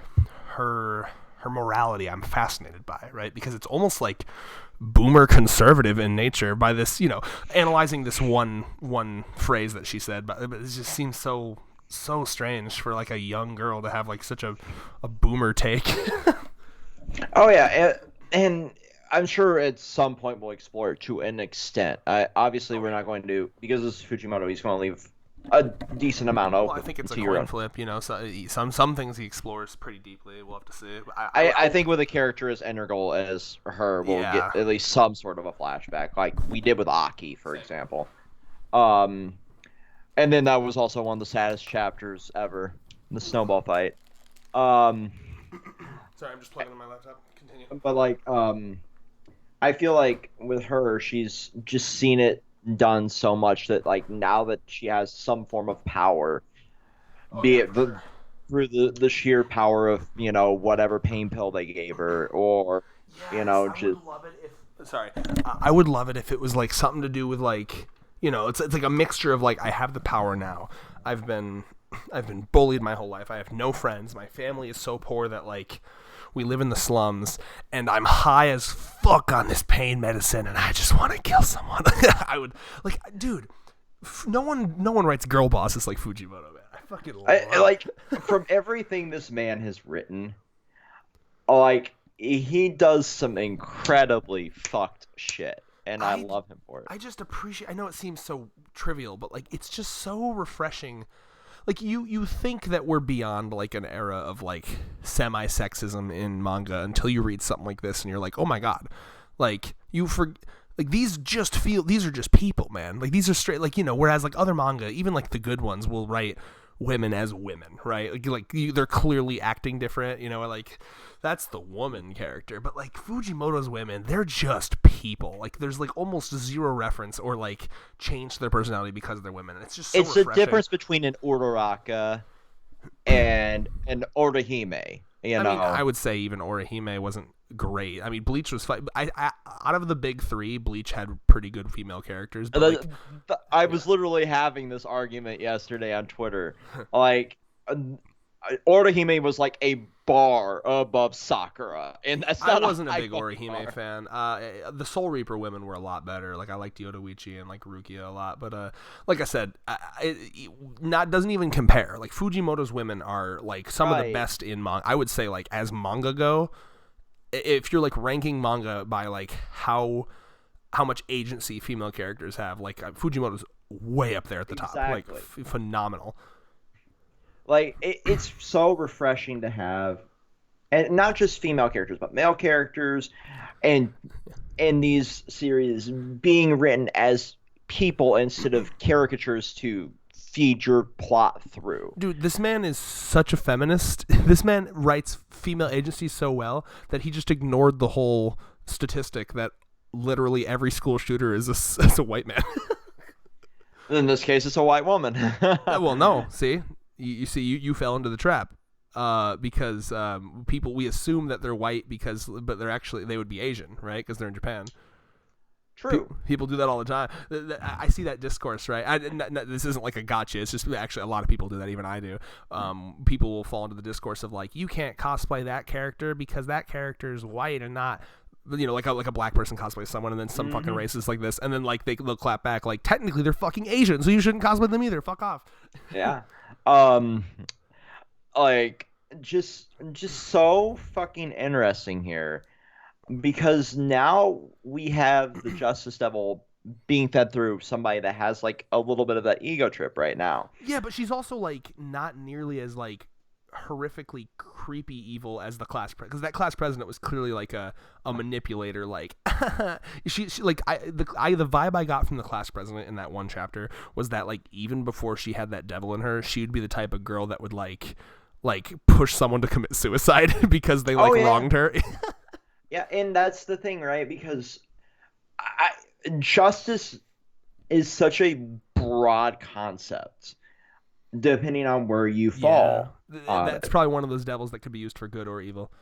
Speaker 1: her morality, I'm fascinated by, right? Because it's almost like boomer conservative in nature by this, analyzing this one phrase that she said, but it just seems so strange for like a young girl to have like such a boomer take.
Speaker 2: Oh yeah, and I'm sure at some point we'll explore it to an extent. Obviously we're not going to, because this is Fujimoto, he's going to leave a decent amount open.
Speaker 1: Well, I think it's a coin flip, So, some things he explores pretty deeply. We'll have to see.
Speaker 2: I think with a character as integral as her, we'll get at least some sort of a flashback, like we did with Aki, for example. And then that was also one of the saddest chapters ever, the snowball fight.
Speaker 1: Sorry, I'm just plugging in my laptop. Continue.
Speaker 2: But like, I feel like with her, she's just seen it done so much that like now that she has some form of power, through the sheer power of whatever pain pill they gave her, or
Speaker 1: I would love it if it was like something to do with like it's like a mixture of like I have the power now. I've been bullied my whole life. I have no friends. My family is so poor that like we live in the slums, and I'm high as fuck on this pain medicine, and I just want to kill someone. I would like, dude. No one writes girl bosses like Fujimoto, man. I fucking love it.
Speaker 2: Like from everything this man has written, like he does some incredibly fucked shit, and I love him for it.
Speaker 1: I just appreciate. I know it seems so trivial, but like it's just so refreshing. Like you think that we're beyond like an era of like semi-sexism in manga until you read something like this and you're like, oh my god, like these are just people, man. Like these are straight, like whereas like other manga, even like the good ones will write women as women, right? They're clearly acting different, like that's the woman character. But like Fujimoto's women, they're just people. Like there's like almost zero reference or like change to their personality because they're women. It's just so
Speaker 2: It's
Speaker 1: refreshing.
Speaker 2: a difference between an Uraraka and an Orihime.
Speaker 1: I mean, I would say even Orihime wasn't great. I mean, Bleach was fine. Out of the big three, Bleach had pretty good female characters. But
Speaker 2: I was literally having this argument yesterday on Twitter. Like, Orihime was like a bar above Sakura, and that's not.
Speaker 1: I wasn't a big Orihime fan. The Soul Reaper women were a lot better. Like I liked Yoruichi and like Rukia a lot, but like I said, doesn't even compare. Like Fujimoto's women are like some of the best in manga. I would say like as manga go, if you're like ranking manga by like how much agency female characters have, like Fujimoto's way up there at the top. Like phenomenal.
Speaker 2: Like, it's so refreshing to have, and not just female characters, but male characters, and in these series being written as people instead of caricatures to feed your plot through.
Speaker 1: Dude, this man is such a feminist. This man writes female agency so well that he just ignored the whole statistic that literally every school shooter is a white man.
Speaker 2: In this case, it's a white woman.
Speaker 1: Well, no, see? You see, you fell into the trap because we assume that they're white but they would be Asian, right? Because they're in Japan.
Speaker 2: True.
Speaker 1: People do that all the time. I see that discourse, right? This isn't like a gotcha. It's just actually a lot of people do that. Even I do. People will fall into the discourse of like, you can't cosplay that character because that character is white and not. Like a black person cosplays someone, and then some fucking racist like this, and then like they'll clap back like technically they're fucking Asian, so you shouldn't cosplay them either. Fuck off.
Speaker 2: Yeah. Like just so fucking interesting here, because now we have the Justice Devil being fed through somebody that has like a little bit of that ego trip right now.
Speaker 1: Yeah, but she's also like not nearly as like horrifically creepy evil as the class president, because that class president was clearly like a manipulator. Like she like the vibe I got from the class president in that one chapter was that like even before she had that devil in her, she would be the type of girl that would like push someone to commit suicide because they wronged her.
Speaker 2: Yeah, and that's the thing, right? Because justice is such a broad concept depending on where you fall.
Speaker 1: Yeah. That's probably one of those devils that could be used for good or evil.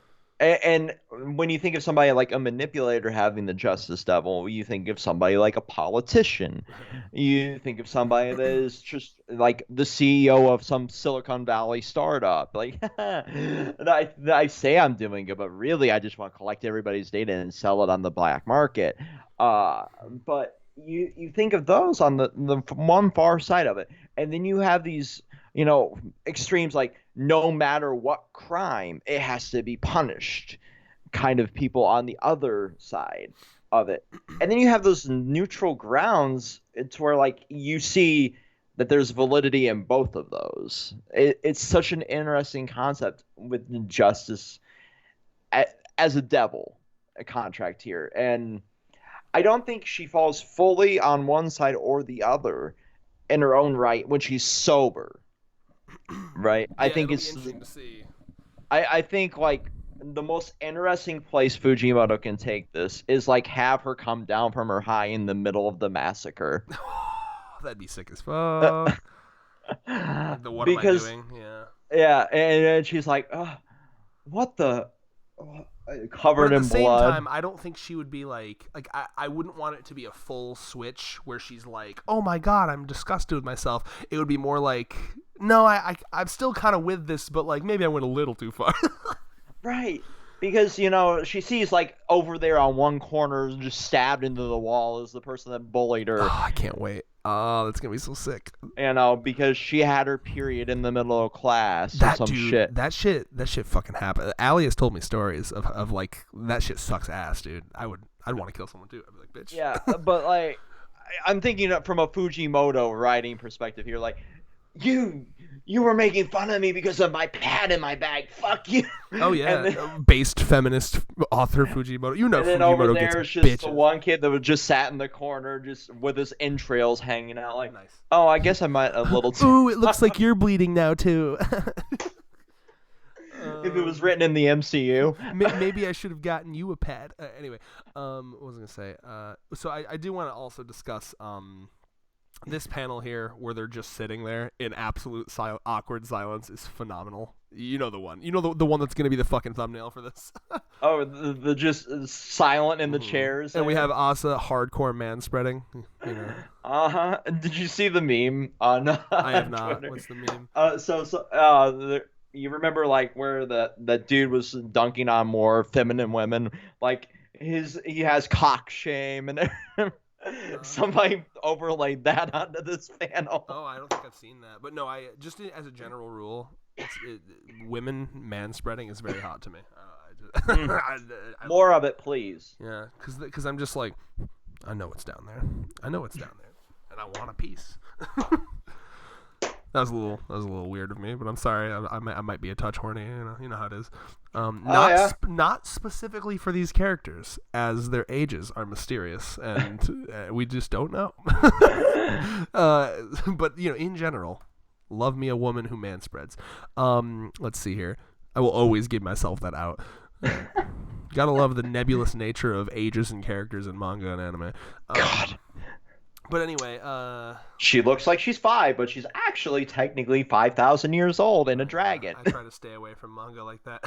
Speaker 2: And when you think of somebody like a manipulator having the Justice Devil, you think of somebody like a politician. You think of somebody that is just like the CEO of some Silicon Valley startup. Like, I say I'm doing it, but really I just want to collect everybody's data and sell it on the black market. But you think of those on the one far side of it. And then you have these, extremes like no matter what crime, it has to be punished kind of people on the other side of it. And then you have those neutral grounds. It's where like you see that there's validity in both of those. It's such an interesting concept with justice as a devil, a contract here. And I don't think she falls fully on one side or the other in her own right when she's sober, right?
Speaker 1: Yeah,
Speaker 2: I think it's
Speaker 1: interesting to see.
Speaker 2: I think like the most interesting place Fujimoto can take this is like have her come down from her high in the middle of the massacre.
Speaker 1: That'd be sick as fuck. Like the what am I doing?
Speaker 2: Yeah, and she's like, what the. Covered in blood. At the same
Speaker 1: time, I don't think she would be like I wouldn't want it to be a full switch where she's like, oh my god, I'm disgusted with myself. It would be more like, no, I'm still kind of with this, but like maybe I went a little too far.
Speaker 2: Right. Because, she sees like over there on one corner just stabbed into the wall is the person that bullied her.
Speaker 1: Oh, I can't wait. Oh, that's going to be so sick.
Speaker 2: Because she had her period in the middle of class.
Speaker 1: That shit fucking happened. Ali has told me stories of like, that shit sucks ass, dude. I'd want to kill someone too. I'd be like, bitch.
Speaker 2: Yeah, but like, I'm thinking from a Fujimoto writing perspective here, like, you you were making fun of me because of my pad in my bag. Fuck you.
Speaker 1: Oh yeah,
Speaker 2: And then,
Speaker 1: based feminist author Fujimoto. You know,
Speaker 2: and then over
Speaker 1: Fujimoto
Speaker 2: there
Speaker 1: gets
Speaker 2: is just the
Speaker 1: bitches.
Speaker 2: one kid that was just sat in the corner, just with his entrails hanging out. Like,
Speaker 1: Nice.
Speaker 2: oh, I guess I might a little.
Speaker 1: Ooh, it looks like you're bleeding now too.
Speaker 2: If it was written in the MCU.
Speaker 1: Maybe I should have gotten you a pad. Anyway, what was I gonna say? So I do want to also discuss this panel here where they're just sitting there in absolute awkward silence is phenomenal. You know the one. You know the one that's gonna be the fucking thumbnail for this.
Speaker 2: Oh, the just silent in the chairs.
Speaker 1: And we have Asa hardcore man spreading. You know.
Speaker 2: Did you see the meme on?
Speaker 1: I have not.
Speaker 2: Twitter?
Speaker 1: What's the meme?
Speaker 2: You remember like where that dude was dunking on more feminine women, like he has cock shame, and somebody overlaid that onto this panel.
Speaker 1: Oh, I don't think I've seen that, but no, I just as a general rule, women man spreading is very hot to me.
Speaker 2: More of it, please.
Speaker 1: Yeah, because I'm just like, I know it's down there. I know it's down there, and I want a piece. That was a little weird of me, but I'm sorry. I might be a touch horny. You know how it is. Not specifically for these characters, as their ages are mysterious and we just don't know. But in general, love me a woman who manspreads. Let's see here. I will always give myself that out. Gotta love the nebulous nature of ages and characters in manga and anime.
Speaker 2: God.
Speaker 1: But anyway,
Speaker 2: she looks like she's 5, but she's actually technically 5,000 years old and a dragon.
Speaker 1: I try to stay away from manga like that.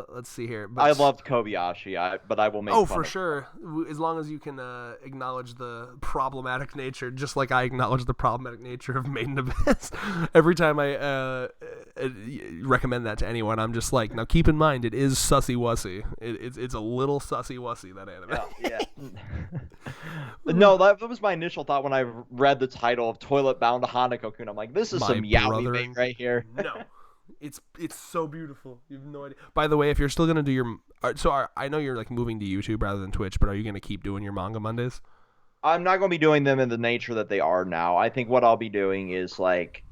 Speaker 1: Let's see here. But
Speaker 2: I loved Kobayashi, but I will make.
Speaker 1: Oh, for sure. As long as you can acknowledge the problematic nature, just like I acknowledge the problematic nature of Maiden Abyss. Every time I recommend that to anyone, I'm just like, now keep in mind, it is sussy wussy. It's a little sussy wussy, that anime.
Speaker 2: Yeah. No, that was my initial thought when I read the title of Toilet Bound Hanako-kun. I'm like, this is some yaoi bait right here.
Speaker 1: No. It's so beautiful. You have no idea. By the way, if you're still gonna do your, I know you're like moving to YouTube rather than Twitch, but are you gonna keep doing your manga Mondays?
Speaker 2: I'm not gonna be doing them in the nature that they are now. I think what I'll be doing is like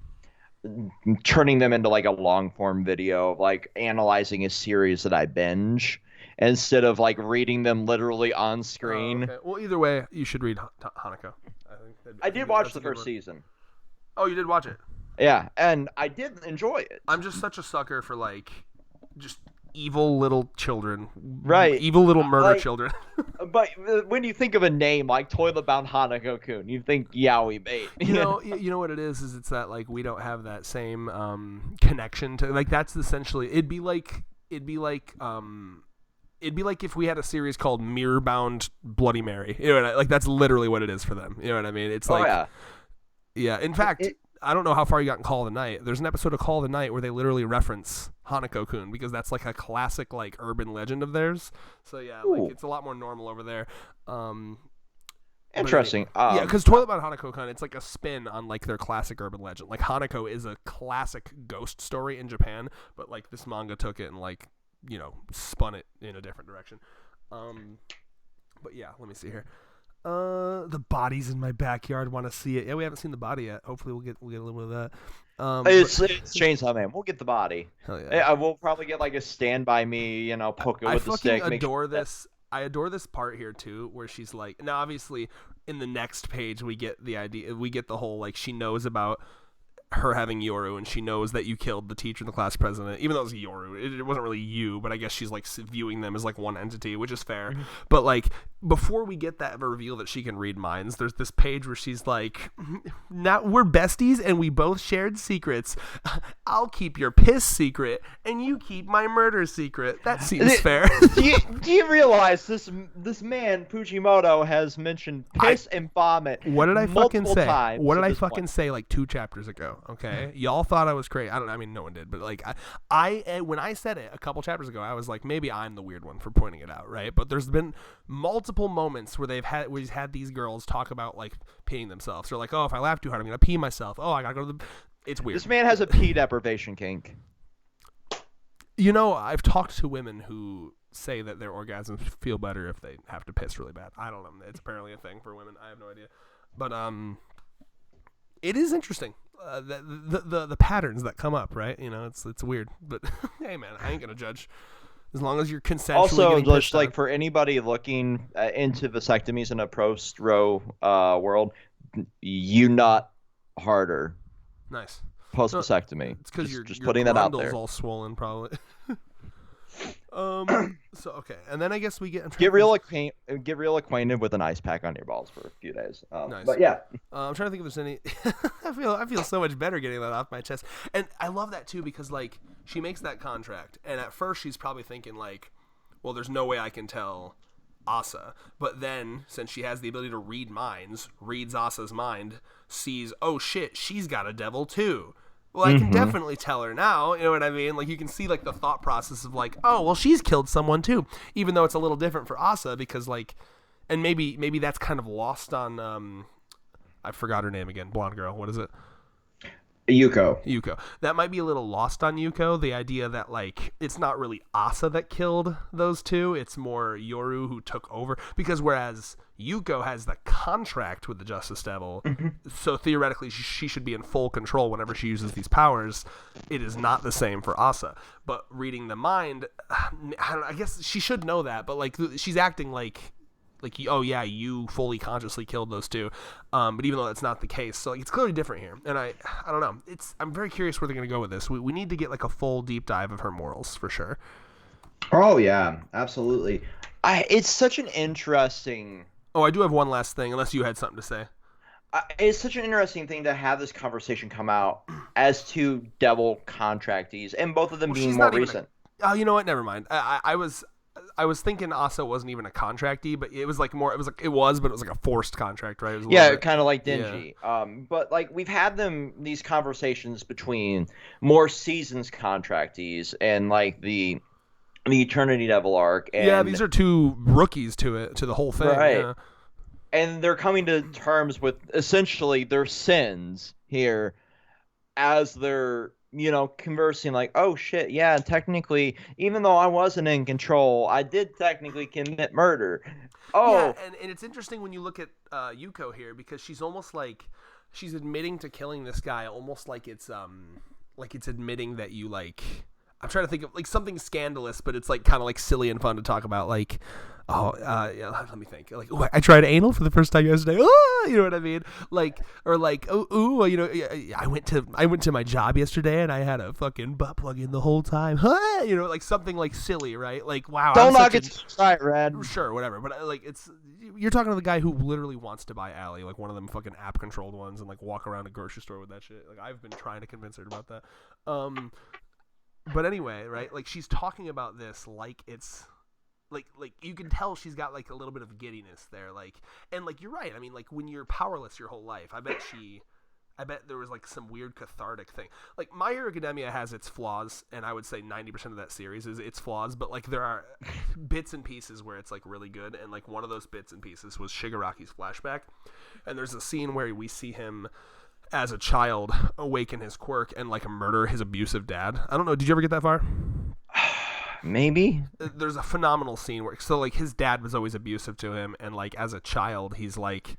Speaker 2: turning them into like a long form video, like analyzing a series that I binge, instead of like reading them literally on screen.
Speaker 1: Okay. Well, either way, you should read Hanako.
Speaker 2: I did watch the first season.
Speaker 1: Oh, you did watch it?
Speaker 2: Yeah, and I did enjoy it.
Speaker 1: I'm just such a sucker for like just evil little children.
Speaker 2: Right.
Speaker 1: Evil little murder children.
Speaker 2: But when you think of a name like Toilet Bound Hanako-kun, you think yaoi bait.
Speaker 1: You know what it is it's that like we don't have that same connection to, like, that's essentially it'd be like if we had a series called Mirror Bound Bloody Mary. You know, like that's literally what it is for them. You know what I mean? It's like, yeah. In fact, I don't know how far you got in Call of the Night. There's an episode of Call of the Night where they literally reference Hanako-kun because that's like a classic like urban legend of theirs. So yeah, like it's a lot more normal over there.
Speaker 2: Interesting.
Speaker 1: Yeah, because Toilet Bound Hanako-kun, it's like a spin on like their classic urban legend. Like Hanako is a classic ghost story in Japan, but like this manga took it and like, spun it in a different direction. But yeah, let me see here. The body's in my backyard. Want to see it? Yeah, we haven't seen the body yet. Hopefully, we'll get a little bit of that.
Speaker 2: It's Chainsaw Man. We'll get the body.
Speaker 1: Hell yeah.
Speaker 2: We'll probably get like a Stand By Me, poke it with the stick.
Speaker 1: I adore this. I adore this part here too, where she's like, now obviously in the next page we get the idea, we get the whole like she knows about her having Yoru, and she knows that you killed the teacher and the class president, even though it was Yoru. It wasn't really you, but I guess she's like viewing them as like one entity, which is fair. Mm-hmm. But like before we get that reveal that she can read minds, there's this page where she's like, now we're besties and we both shared secrets. I'll keep your piss secret and you keep my murder secret. That seems fair.
Speaker 2: Do you realize this man Fujimoto has mentioned piss and vomit?
Speaker 1: What did I fucking say? What did I fucking
Speaker 2: point?
Speaker 1: say like 2 chapters ago? Okay, y'all thought I was crazy. I mean, no one did, but like I when I said it a couple chapters ago, I was like, maybe I'm the weird one for pointing it out, right? But there's been multiple moments where we've had these girls talk about like peeing themselves. They're like, oh, if I laugh too hard, I'm gonna pee myself. Oh, I gotta go to the. It's weird.
Speaker 2: This man has a pee deprivation kink.
Speaker 1: I've talked to women who say that their orgasms feel better if they have to piss really bad. I don't know. It's apparently a thing for women. I have no idea, but it is interesting. the patterns that come up, right? You know, it's weird, but hey, man, I ain't gonna judge as long as you're consensually.
Speaker 2: Also,
Speaker 1: getting
Speaker 2: just like
Speaker 1: on.
Speaker 2: for anybody looking into vasectomies in a post-Roe world, you not harder
Speaker 1: Nice.
Speaker 2: post-vasectomy.
Speaker 1: It's because
Speaker 2: just
Speaker 1: your
Speaker 2: putting that out there.
Speaker 1: all swollen, probably. So okay, and then I guess we get
Speaker 2: real acquainted with an ice pack on your balls for a few days.
Speaker 1: Nice.
Speaker 2: But yeah,
Speaker 1: I'm trying to think if there's any. I feel so much better getting that off my chest, and I love that too because like she makes that contract, and at first she's probably thinking like, well, there's no way I can tell Asa, but then since she has the ability to read minds, reads Asa's mind, sees, oh shit, she's got a devil too. Well, I can definitely tell her now, you know what I mean? Like, you can see, like, the thought process of, like, oh, well, she's killed someone, too. Even though it's a little different for Asa, because, like, and maybe that's kind of lost on, I forgot her name again, blonde girl, what is it?
Speaker 2: Yuko.
Speaker 1: That might be a little lost on Yuko, the idea that, like, it's not really Asa that killed those two, it's more Yoru who took over, because whereas Yuko has the contract with the Justice Devil, so theoretically she should be in full control whenever she uses these powers. It is not the same for Asa. But reading the mind, I guess she should know that, but, like, she's acting like, oh yeah, you fully consciously killed those two, but even though that's not the case, so like, it's clearly different here, and I don't know. I'm very curious where they're gonna go with this. We need to get like a full deep dive of her morals for sure.
Speaker 2: Oh yeah, absolutely. It's such an interesting.
Speaker 1: Oh, I do have one last thing, unless you had something to say.
Speaker 2: It's such an interesting thing to have this conversation come out as two devil contractees, and both of them being more recent.
Speaker 1: You know what? Never mind. I was thinking Asa wasn't even a contractee, but it was like more. But it was like a forced contract, right?
Speaker 2: Yeah, kind of like Denji. Yeah. But like we've had these conversations between more seasons contractees and like the Eternity Devil arc. And,
Speaker 1: yeah, these are two rookies to the whole thing,
Speaker 2: right?
Speaker 1: Yeah.
Speaker 2: And they're coming to terms with essentially their sins here, as they're conversing like, oh shit, yeah, technically, even though I wasn't in control, I did technically commit murder. Oh,
Speaker 1: yeah, and it's interesting when you look at Yuko here, because she's almost like she's admitting to killing this guy, almost like it's admitting that you like. I'm trying to think of like something scandalous, but it's like kind of like silly and fun to talk about. Like, yeah, let me think. Like, I tried anal for the first time yesterday. You know what I mean? Like, or like, I went to my job yesterday and I had a fucking butt plug in the whole time. You know, like something like silly, right? Like, wow.
Speaker 2: Don't knock it right, Red.
Speaker 1: Sure, whatever. But like, you're talking to the guy who literally wants to buy Allie, like one of them fucking app controlled ones, and like walk around a grocery store with that shit. Like, I've been trying to convince her about that. But anyway, right? Like, she's talking about this like it's like you can tell she's got like a little bit of giddiness there, like, and like you're right. I mean, like when you're powerless your whole life, I bet there was like some weird cathartic thing. Like My Hero Academia has its flaws, and I would say 90% of that series is its flaws, but like there are bits and pieces where it's like really good, and like one of those bits and pieces was Shigaraki's flashback, and there's a scene where we see him as a child awaken his quirk and like murder his abusive dad. I don't know, did you ever get that far?
Speaker 2: Maybe.
Speaker 1: There's a phenomenal scene where so like his dad was always abusive to him, and like as a child he's like,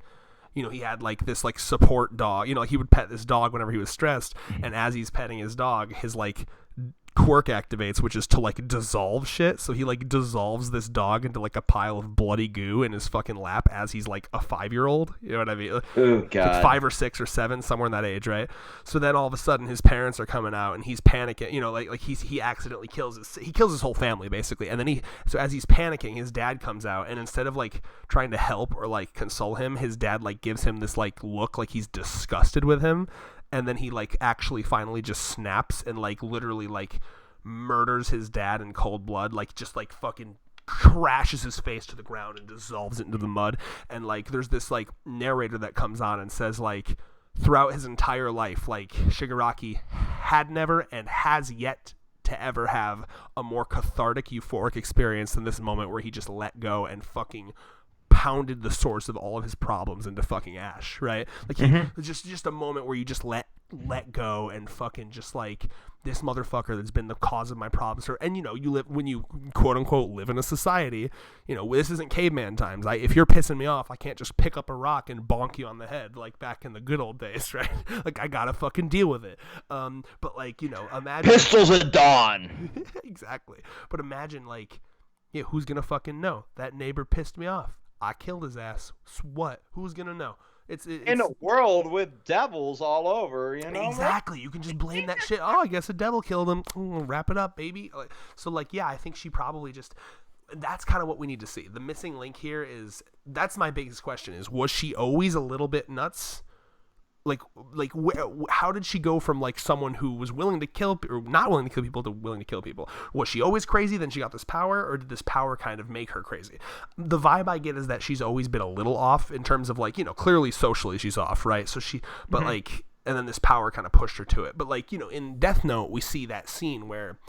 Speaker 1: he had like this like support dog, like he would pet this dog whenever he was stressed, and as he's petting his dog, his like quirk activates, which is to like dissolve shit. So he like dissolves this dog into like a pile of bloody goo in his fucking lap as he's like a 5-year-old. You know what I mean?
Speaker 2: Oh god.
Speaker 1: Like 5 or 6 or 7, somewhere in that age, right? So then all of a sudden his parents are coming out and he's panicking. Like he accidentally kills his whole family basically. And then so as he's panicking, his dad comes out, and instead of like trying to help or like console him, his dad like gives him this like look like he's disgusted with him. And then he like actually finally just snaps and like literally like murders his dad in cold blood, like just like fucking crashes his face to the ground and dissolves it into the mud. And like there's this like narrator that comes on and says like throughout his entire life, like Shigaraki had never and has yet to ever have a more cathartic, euphoric experience than this moment where he just let go and fucking pounded the source of all of his problems into fucking ash, right? Like he just a moment where you just let go and fucking just like, this motherfucker that's been the cause of my problems. And you live, when you quote unquote live in a society, this isn't caveman times. If you're pissing me off, I can't just pick up a rock and bonk you on the head like back in the good old days, right? Like I gotta fucking deal with it. But like, imagine
Speaker 2: pistols at dawn.
Speaker 1: Exactly. But imagine like, yeah, who's gonna fucking know? That neighbor pissed me off. I killed his ass. What? Who's gonna know? It's
Speaker 2: in a world with devils all over,
Speaker 1: Exactly. You can just blame that shit. Oh, I guess a devil killed him. Wrap it up, baby. So like, yeah, I think she probably just. That's kind of what we need to see. The missing link here is, that's my biggest question, is, was she always a little bit nuts? Like how did she go from like someone who was willing to kill or not willing to kill people to willing to kill people? Was she always crazy, then she got this power, or did this power kind of make her crazy? The vibe I get is that she's always been a little off in terms of like, clearly socially she's off, right? So she, but like, and then this power kind of pushed her to it. But like, in Death Note, we see that scene where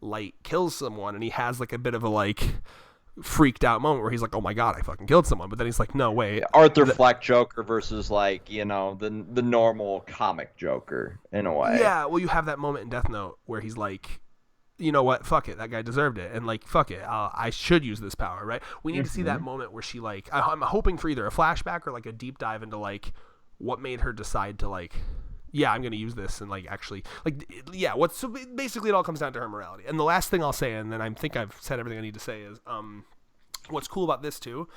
Speaker 1: Light kills someone and he has like a bit of a like freaked out moment where he's like, oh my god, I fucking killed someone. But then he's like, no, wait.
Speaker 2: Arthur Fleck Joker versus like, the normal comic Joker in a way.
Speaker 1: Yeah, well, you have that moment in Death Note where he's like, you know what, fuck it, that guy deserved it, and like, fuck it, I should use this power, right? We need to see that moment where she like, I'm hoping for either a flashback or like a deep dive into like what made her decide to like, yeah, I'm gonna use this, and like actually like, yeah, so basically it all comes down to her morality. And the last thing I'll say, and then I think I've said everything I need to say, is what's cool about this too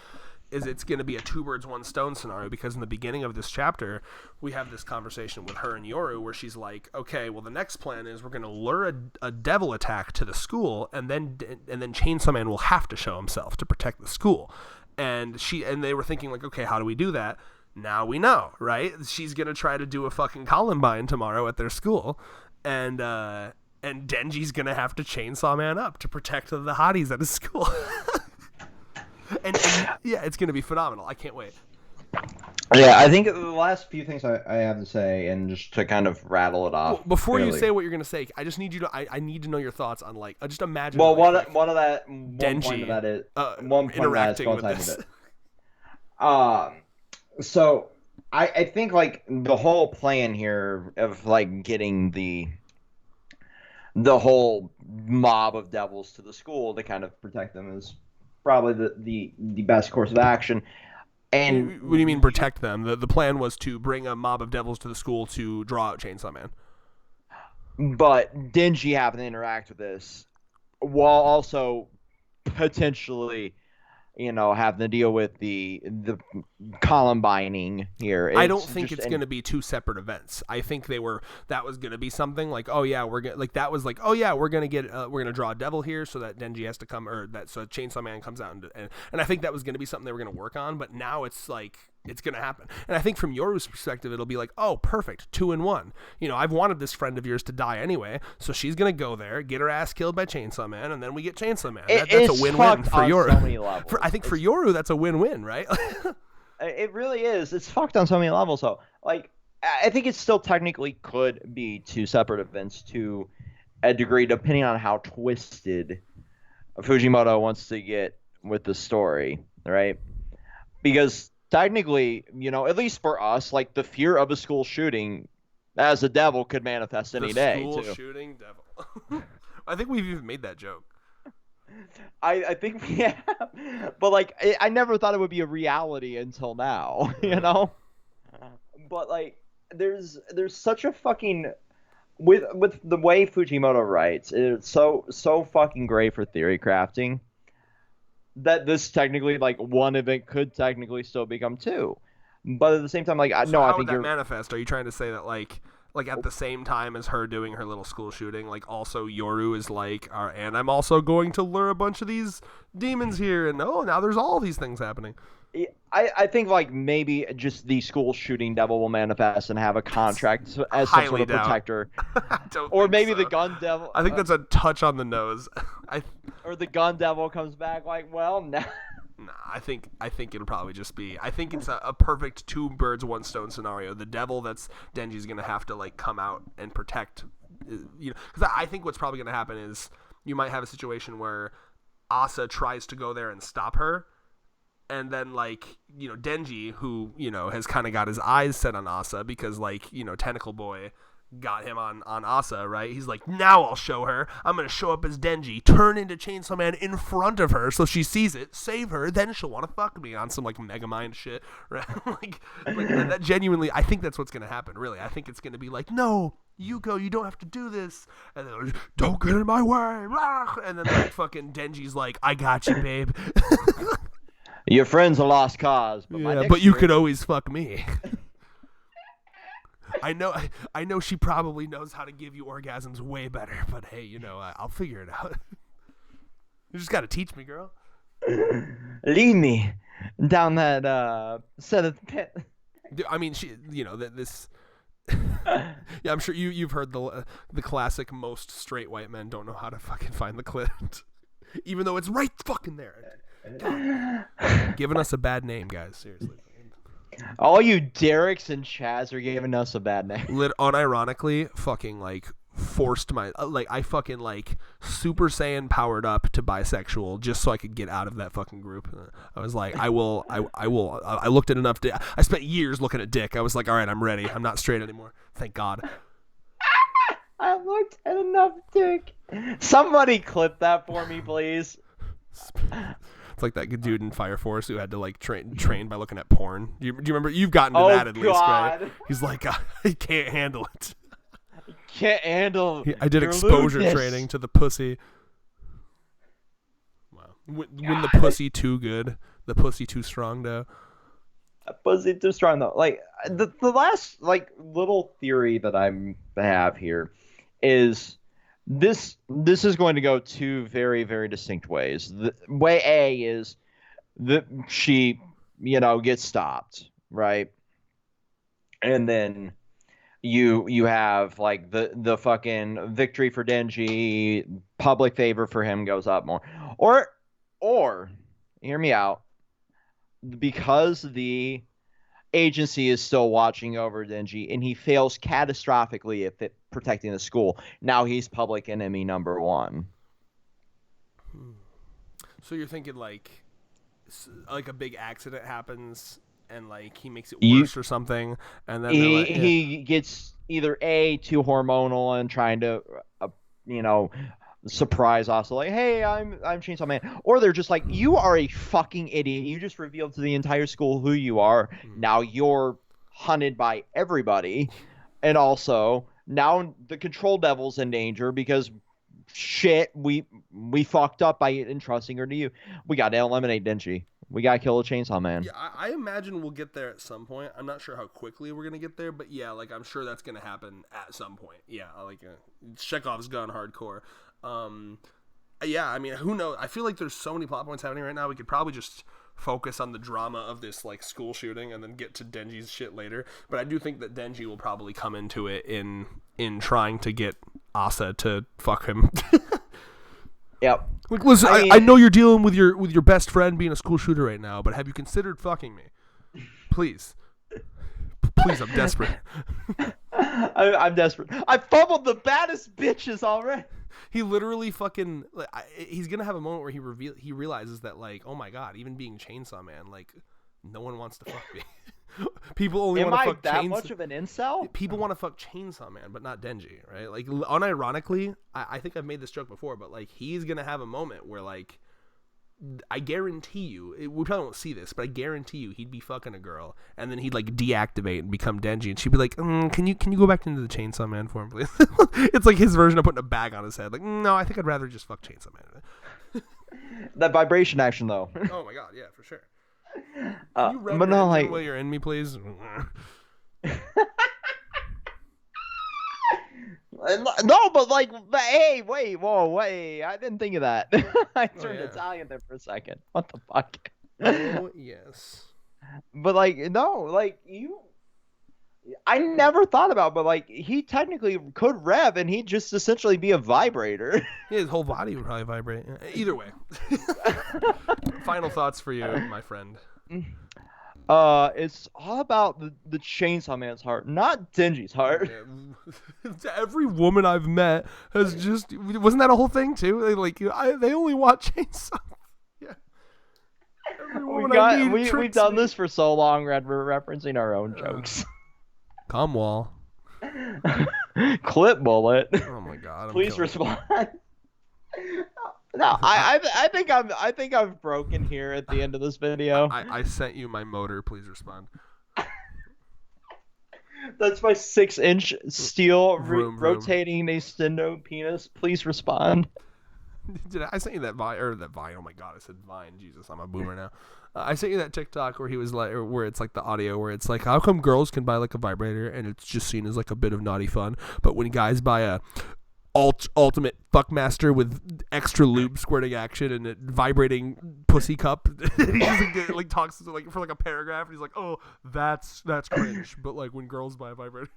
Speaker 1: is it's going to be a two birds one stone scenario, because in the beginning of this chapter we have this conversation with her and Yoru where she's like, okay, well, the next plan is we're going to lure a devil attack to the school, and then Chainsaw Man will have to show himself to protect the school. And they were thinking like, okay, how do we do that? Now we know, right? She's going to try to do a fucking Columbine tomorrow at their school, and Denji's going to have to Chainsaw Man up to protect the hotties at his school. And yeah, it's going to be phenomenal. I can't wait.
Speaker 2: Yeah, I think the last few things I have to say, and just to kind of rattle it off.
Speaker 1: Well, before you say what you're going to say, I just need you to. I need to know your thoughts on like. Just imagine.
Speaker 2: Well,
Speaker 1: like,
Speaker 2: one of that.
Speaker 1: Denji
Speaker 2: one point of that is one point
Speaker 1: interacting
Speaker 2: of that
Speaker 1: with
Speaker 2: is
Speaker 1: this.
Speaker 2: So I think like the whole plan here of like getting the whole mob of devils to the school to kind of protect them is probably the best course of action. And
Speaker 1: what do you mean protect them? The plan was to bring a mob of devils to the school to draw out Chainsaw Man.
Speaker 2: But Denji having to interact with this while also potentially, having to deal with the Columbining here.
Speaker 1: I don't think it's going to be two separate events. I think that was going to be something like, oh yeah, we're going like that was like, oh yeah, we're going to draw a devil here so that Denji has to come, or that so Chainsaw Man comes out, and I think that was going to be something they were going to work on, but now it's like it's going to happen. And I think from Yoru's perspective, it'll be like, oh, perfect, 2 in 1. I've wanted this friend of yours to die anyway, so she's going to go there, get her ass killed by Chainsaw Man, and then we get Chainsaw Man. That's a win-win for Yoru. I think for Yoru, that's a win-win, right?
Speaker 2: It really is. It's fucked on so many levels. So, like, I think it still technically could be 2 separate events to a degree, depending on how twisted Fujimoto wants to get with the story, right? Because technically, at least for us, like, the fear of a school shooting as a devil could manifest any day.
Speaker 1: The school shooting devil. I think we've even made that joke.
Speaker 2: I think we have, but like I never thought it would be a reality until now, But like there's such a fucking with the way Fujimoto writes, it's so fucking great for theory crafting that this technically like one event could technically still become 2, but at the same time like I think
Speaker 1: would that manifest? Are you trying to say that like at the same time as her doing her little school shooting, like also Yoru is like, and I'm also going to lure a bunch of these demons here, and now there's all these things happening.
Speaker 2: I think like maybe just the school shooting devil will manifest and have a contract as some sort of protector, or maybe the gun devil.
Speaker 1: I think that's a touch on the nose.
Speaker 2: Or the gun devil comes back like, well, now.
Speaker 1: Nah, I think it'll probably just be. I think it's a perfect 2 birds 1 stone scenario. The devil that's Denji's gonna have to like come out and protect, because I think what's probably gonna happen is you might have a situation where Asa tries to go there and stop her, And then, like, you know, Denji, who, you know, has kind of got his eyes set on Asa because, like, you know, Tentacle Boy got him on Asa, right? He's like, now I'll show her. I'm going to show up as Denji, turn into Chainsaw Man in front of her so she sees it, save her, then she'll want to fuck me on some, like, Megamind shit, right? like that genuinely, I think that's what's going to happen, really. I think it's going to be like, no, Yuko, you don't have to do this. And then, like, don't get in my way. And then, like, fucking Denji's like, I got you, babe.
Speaker 2: Your friend's a lost cause.
Speaker 1: But you could always fuck me. I know she probably knows how to give you orgasms way better, but hey, you know, I'll figure it out. You just got to teach me, girl.
Speaker 2: Lead me down that set of pit.
Speaker 1: I mean, she, you know, this. Yeah, I'm sure you've heard the classic. Most straight white men don't know how to fucking find the clit, even though it's right fucking there. God. Giving us a bad name, guys. Seriously.
Speaker 2: All you Dereks and Chads are giving us a bad name.
Speaker 1: Unironically, fucking, like, forced my, like, I fucking, like, Super Saiyan powered up to bisexual just so I could get out of that fucking group. I was like, I looked at enough dick. I spent years looking at dick. I was like, all right, I'm ready. I'm not straight anymore. Thank God.
Speaker 2: I looked at enough dick. Somebody clip that for me, please.
Speaker 1: It's like that good dude in Fire Force who had to, like, train by looking at porn. Do you remember? You've gotten to that at least, right? He's like, I can't handle it.
Speaker 2: Can't handle.
Speaker 1: I did exposure training to the pussy. Wow. When the pussy too good, the pussy too strong, though.
Speaker 2: Pussy too strong, though. Like the last, like, little theory that I have here is. This is going to go two very, very distinct ways. The way A is that she, you know, gets stopped, right? And then you have, like, the fucking victory for Denji, public favor for him goes up more. Or hear me out, because the agency is still watching over Denji and he fails catastrophically at protecting the school. Now he's public enemy number one.
Speaker 1: So you're thinking, like a big accident happens and, like, he makes it worse or something, and then he
Speaker 2: gets either too hormonal and trying to you know, surprise us, like, hey, I'm Chainsaw Man, or they're just like, you are a fucking idiot, you just revealed to the entire school who you are, now you're hunted by everybody, and also now the control devil's in danger because shit, we fucked up by entrusting her to you. We gotta eliminate Denji. We gotta kill the Chainsaw Man.
Speaker 1: Yeah, I imagine we'll get there at some point. I'm not sure how quickly we're gonna get there, but yeah, like, I'm sure that's gonna happen at some point. Yeah, like, Chekhov's gun hardcore. Yeah, I mean, who knows? I feel like there's so many plot points happening right now. We could probably just focus on the drama of this, like, school shooting and then get to Denji's shit later. But I do think that Denji will probably come into it in trying to get Asa to fuck him.
Speaker 2: Yep.
Speaker 1: Like, listen, I know you're dealing with your best friend being a school shooter right now, but have you considered fucking me? Please. Please, I'm desperate.
Speaker 2: I'm desperate. I fumbled the baddest bitches already.
Speaker 1: He literally fucking, like, he's gonna have a moment where he realizes that, like, oh my God, even being Chainsaw Man, like, no one wants to fuck me. People only want to fuck
Speaker 2: Chainsaw Man. Am I that much of an incel?
Speaker 1: People want to fuck Chainsaw Man, but not Denji, right? Like, unironically, I think I've made this joke before, but, like, he's gonna have a moment where, like, I guarantee you, we probably won't see this, but I guarantee you he'd be fucking a girl, and then he'd, like, deactivate and become Denji, and she'd be like, can you go back into the Chainsaw Man form, please? It's like his version of putting a bag on his head. Like, no, I think I'd rather just fuck Chainsaw Man.
Speaker 2: That vibration action, though.
Speaker 1: Oh my God, yeah, for sure. Can you rev
Speaker 2: but no, like,
Speaker 1: while you're in me, please?
Speaker 2: No, but, like, hey, wait, whoa, wait, I didn't think of that. I turned Italian there for a second. What the fuck?
Speaker 1: Oh, yes.
Speaker 2: But, like, no, like, I never thought about, but, like, he technically could rev and he'd just essentially be a vibrator.
Speaker 1: Yeah, his whole body would probably vibrate. Either way. Final thoughts for you, my friend.
Speaker 2: It's all about the Chainsaw Man's heart, not Denji's heart.
Speaker 1: Every woman I've met has just, wasn't that a whole thing too? They only want Chainsaw. Yeah. Every woman I need
Speaker 2: we've done this for so long, Red. We're referencing our own jokes.
Speaker 1: Come wall.
Speaker 2: Clip bullet.
Speaker 1: Oh my god.
Speaker 2: Please respond. No, I think I've broken here at the end of this video.
Speaker 1: I sent you my motor. Please respond.
Speaker 2: That's my 6-inch steel
Speaker 1: Vroom, vroom.
Speaker 2: rotating extendo penis. Please respond.
Speaker 1: Did I sent you that Vine or that Vine? Oh my god, I said Vine. Jesus, I'm a boomer now. I sent you that TikTok where he was like, or where it's like the audio where it's like, how come girls can buy like a vibrator and it's just seen as like a bit of naughty fun, but when guys buy a ultimate fuckmaster with extra lube squirting action and a vibrating pussy cup, he just like talks like for like a paragraph and he's like, oh, that's cringe, but like when girls buy a vibrator.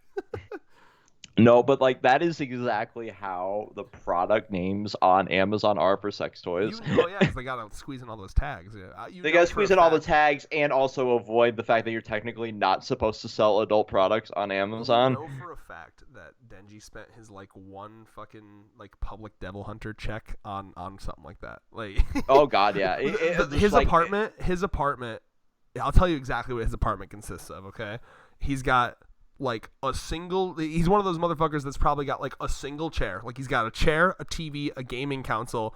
Speaker 2: No, but like that is exactly how the product names on Amazon are for sex toys.
Speaker 1: Oh yeah, because they gotta squeeze in all those tags. Yeah.
Speaker 2: They gotta squeeze in all the tags and also avoid the fact that you're technically not supposed to sell adult products on Amazon.
Speaker 1: I know for a fact that Denji spent his like one fucking like public devil hunter check on something like that. Like,
Speaker 2: oh god, yeah.
Speaker 1: His apartment. I'll tell you exactly what his apartment consists of. Okay, he's got. Like he's one of those motherfuckers that's probably got like a single chair. Like he's got a chair, a TV, a gaming console,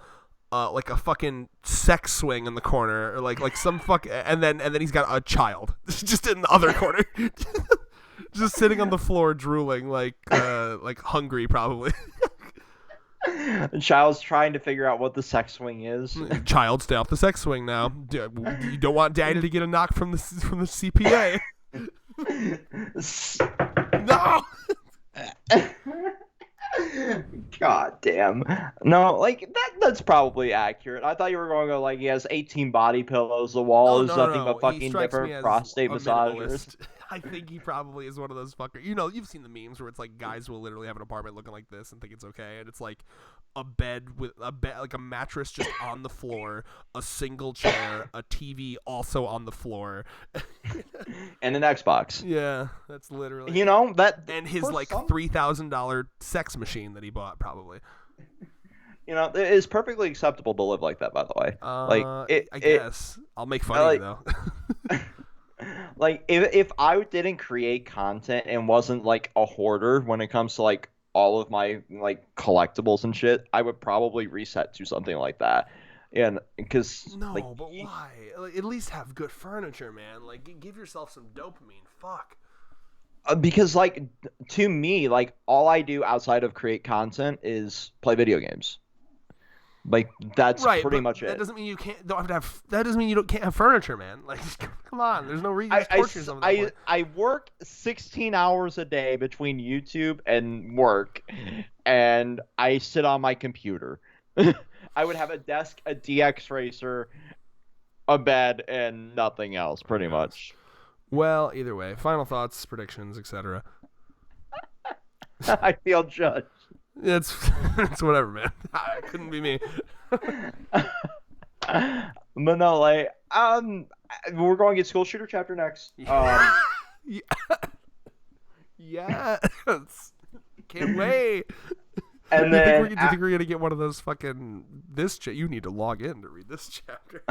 Speaker 1: like a fucking sex swing in the corner, or like some and then he's got a child just in the other corner, just sitting on the floor drooling, like hungry probably.
Speaker 2: The child's trying to figure out what the sex swing is.
Speaker 1: Child, stay off the sex swing now. You don't want daddy to get a knock from the CPA. No.
Speaker 2: God damn. No, like that's probably accurate. I thought you were going to go like he has 18 body pillows. The wall is nothing but fucking different prostate massagers.
Speaker 1: I think he probably is one of those fuckers. You know, you've seen the memes where it's like guys will literally have an apartment looking like this and think it's okay, and it's like a bed with like a mattress just on the floor, a single chair, a TV also on the floor,
Speaker 2: and an Xbox.
Speaker 1: Yeah, that's literally.
Speaker 2: You know that,
Speaker 1: and his like $3,000 sex machine that he bought probably.
Speaker 2: You know, it is perfectly acceptable to live like that. By the way,
Speaker 1: I guess I'll make fun of you though.
Speaker 2: Like if I didn't create content and wasn't like a hoarder when it comes to like all of my like collectibles and shit, I would probably reset to something like that. And because
Speaker 1: but why? Like, at least have good furniture, man. Like give yourself some dopamine. Fuck.
Speaker 2: Because like to me, like all I do outside of create content is play video games. Like that's pretty much it.
Speaker 1: That doesn't mean you don't have to have. That doesn't mean you can't have furniture, man. Like, come on. There's no reason to torture yourself.
Speaker 2: I work 16 hours a day between YouTube and work, and I sit on my computer. I would have a desk, a DX racer, a bed, and nothing else, pretty much.
Speaker 1: Well, either way, final thoughts, predictions, etc.
Speaker 2: I feel judged.
Speaker 1: It's whatever, man. It couldn't be me.
Speaker 2: But no, like, we're going to get School Shooter chapter next.
Speaker 1: Yes. Can't wait.
Speaker 2: And
Speaker 1: do you think we're gonna get one of those fucking you need to log in to read this chapter.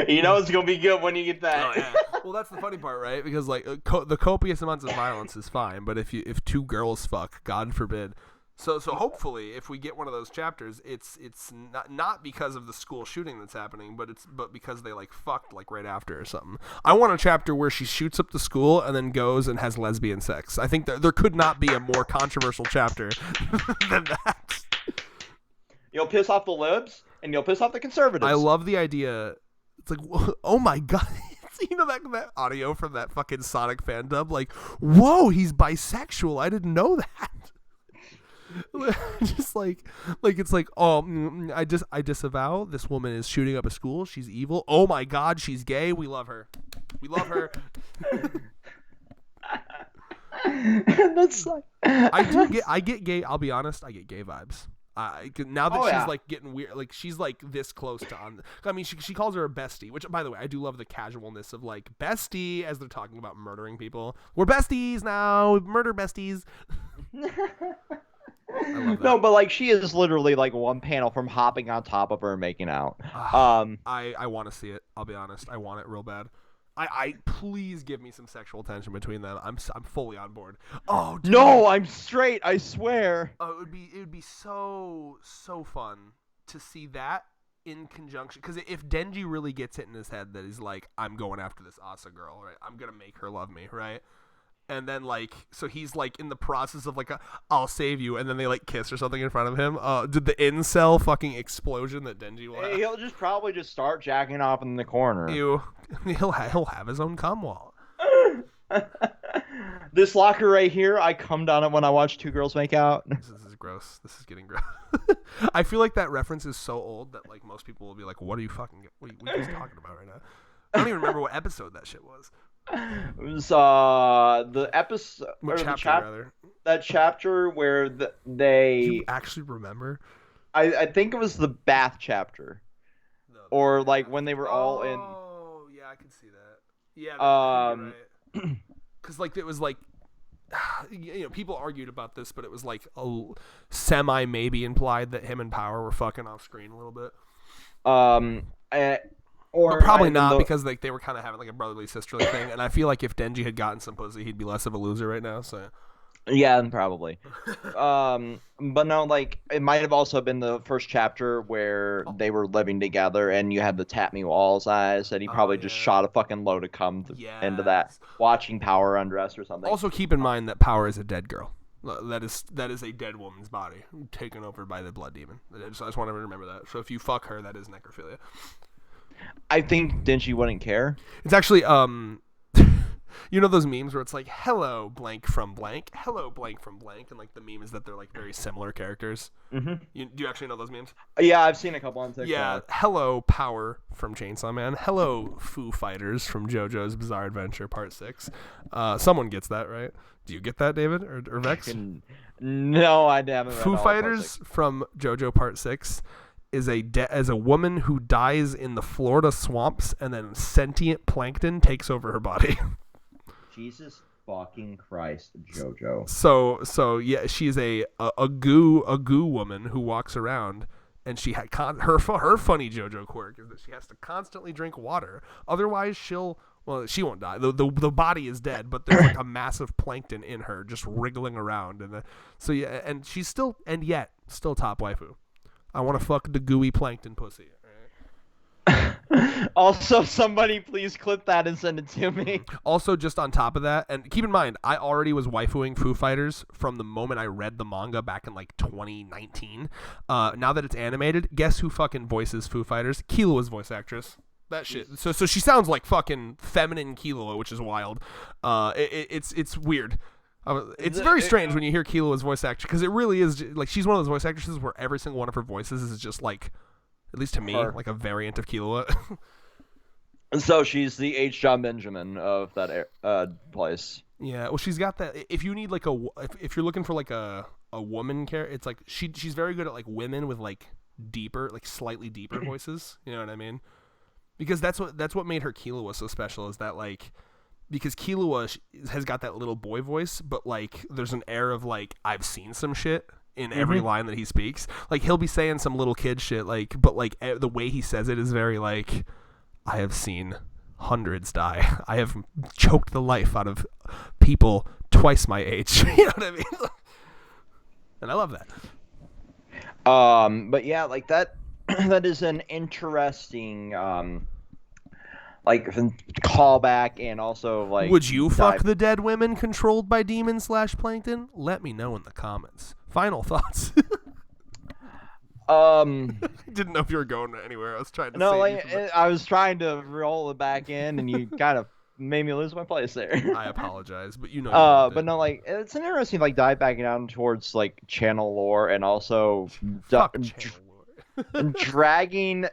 Speaker 2: You know it's gonna be good when you get that.
Speaker 1: Oh, yeah. Well, that's the funny part, right? Because like the copious amounts of violence is fine, but if two girls fuck, God forbid. So hopefully, if we get one of those chapters, it's not because of the school shooting that's happening, but because they like fucked like right after or something. I want a chapter where she shoots up the school and then goes and has lesbian sex. I think there could not be a more controversial chapter than that.
Speaker 2: You'll piss off the libs and you'll piss off the conservatives.
Speaker 1: I love the idea. It's like, oh my god. You know that audio from that fucking Sonic fan dub? Like, whoa, he's bisexual. I didn't know that. Just like it's like, oh, I disavow. This woman is shooting up a school. She's evil. Oh my god, she's gay. We love her. We love her.
Speaker 2: That's like
Speaker 1: I get gay. I'll be honest. I get gay vibes. Now that she's like getting weird, like she's like this close to I mean, she calls her a bestie, which by the way, I do love the casualness of like bestie as they're talking about murdering people. We're besties now, murder besties. I love that.
Speaker 2: No, but like she is literally like one panel from hopping on top of her and making out.
Speaker 1: I want to see it. I'll be honest. I want it real bad. I please give me some sexual tension between them. I'm fully on board. Oh dude.
Speaker 2: No, I'm straight. I swear.
Speaker 1: Oh, it would be so fun to see that in conjunction. Because if Denji really gets it in his head that he's like, I'm going after this Asa girl, right? I'm gonna make her love me, right? And then like, so he's like in the process of like, I'll save you, and then they like kiss or something in front of him. Did the incel fucking explosion that Denji will have?
Speaker 2: He'll probably just start jacking off in the corner.
Speaker 1: Ew. He'll have his own cum wall.
Speaker 2: This locker right here, I come down it when I watch two girls make out.
Speaker 1: This is gross. This is getting gross. I feel like that reference is so old that like most people will be like, "What are you talking about right now?" I don't even remember what episode that shit was.
Speaker 2: It was the episode
Speaker 1: what chapter rather?
Speaker 2: That chapter where they.
Speaker 1: Do you actually remember?
Speaker 2: I think it was the bath chapter, or like when they were all in.
Speaker 1: Oh yeah, I can see that. Yeah. Right. Because like it was like, people argued about this, but it was like a semi maybe implied that him and Power were fucking off screen a little bit. But probably not, because like they were kind of having like a brotherly sisterly thing, and I feel like if Denji had gotten some pussy, he'd be less of a loser right now. So
Speaker 2: yeah, probably. But no, like it might have also been the first chapter where they were living together, and you had the tap me walls eyes, and he probably just shot a fucking load of cum into that, watching Power undress or something.
Speaker 1: Also, keep in mind that Power is a dead girl. That is a dead woman's body taken over by the blood demon. I just want to remember that. So if you fuck her, that is necrophilia.
Speaker 2: I think Denji wouldn't care.
Speaker 1: It's actually you know those memes where it's like hello blank from blank, hello blank from blank, and like the meme is that they're like very similar characters.
Speaker 2: Mm-hmm.
Speaker 1: Do you actually know those memes?
Speaker 2: Yeah, I've seen a couple on TikTok.
Speaker 1: Yeah, hello Power from Chainsaw Man, hello Foo Fighters from JoJo's Bizarre Adventure Part 6. Someone gets that, right? Do you get that, David or Vex?
Speaker 2: No, I haven't.
Speaker 1: Foo Fighters from JoJo Part 6 is as a woman who dies in the Florida swamps, and then sentient plankton takes over her body. Jesus
Speaker 2: fucking Christ, JoJo.
Speaker 1: So yeah, she's a goo woman who walks around, and she had her funny JoJo quirk is that she has to constantly drink water, otherwise she won't die. The body is dead, but there's like a massive plankton in her just wriggling around, and she's still top waifu. I want to fuck the gooey plankton pussy.
Speaker 2: Also, somebody please clip that and send it to me.
Speaker 1: Also, just on top of that, and keep in mind, I already was waifuing Foo Fighters from the moment I read the manga back in like 2019. Now that it's animated, guess who fucking voices Foo Fighters? Killua's voice actress. That shit. So she sounds like fucking feminine Killua, which is wild. It's weird. It's very strange when you hear Killua's voice actress, because it really is like she's one of those voice actresses where every single one of her voices is just like, at least to me, like a variant of Killua.
Speaker 2: So she's the H. John Benjamin of that place.
Speaker 1: Yeah, well, she's got that. If you need like if you're looking for like a woman character, it's like she's very good at like women with like deeper, like slightly deeper voices. You know what I mean? Because that's what made her Killua so special, is that like. Because Killua has got that little boy voice, but like there's an air of like I've seen some shit in every line that he speaks. Like he'll be saying some little kid shit, like, but like the way he says it is very like, I have seen hundreds die. I have choked the life out of people twice my age. You know what I mean? And I love that.
Speaker 2: But yeah, like that is an interesting like callback, and also like.
Speaker 1: Would you fuck the dead women controlled by demon/plankton? Let me know in the comments. Final thoughts. Didn't know if you were going anywhere. I was trying to.
Speaker 2: No, like I was trying to roll it back in, and you kind of made me lose my place there.
Speaker 1: I apologize, but you know.
Speaker 2: But no, like it's an interesting like dive back down towards like channel lore, and also dragging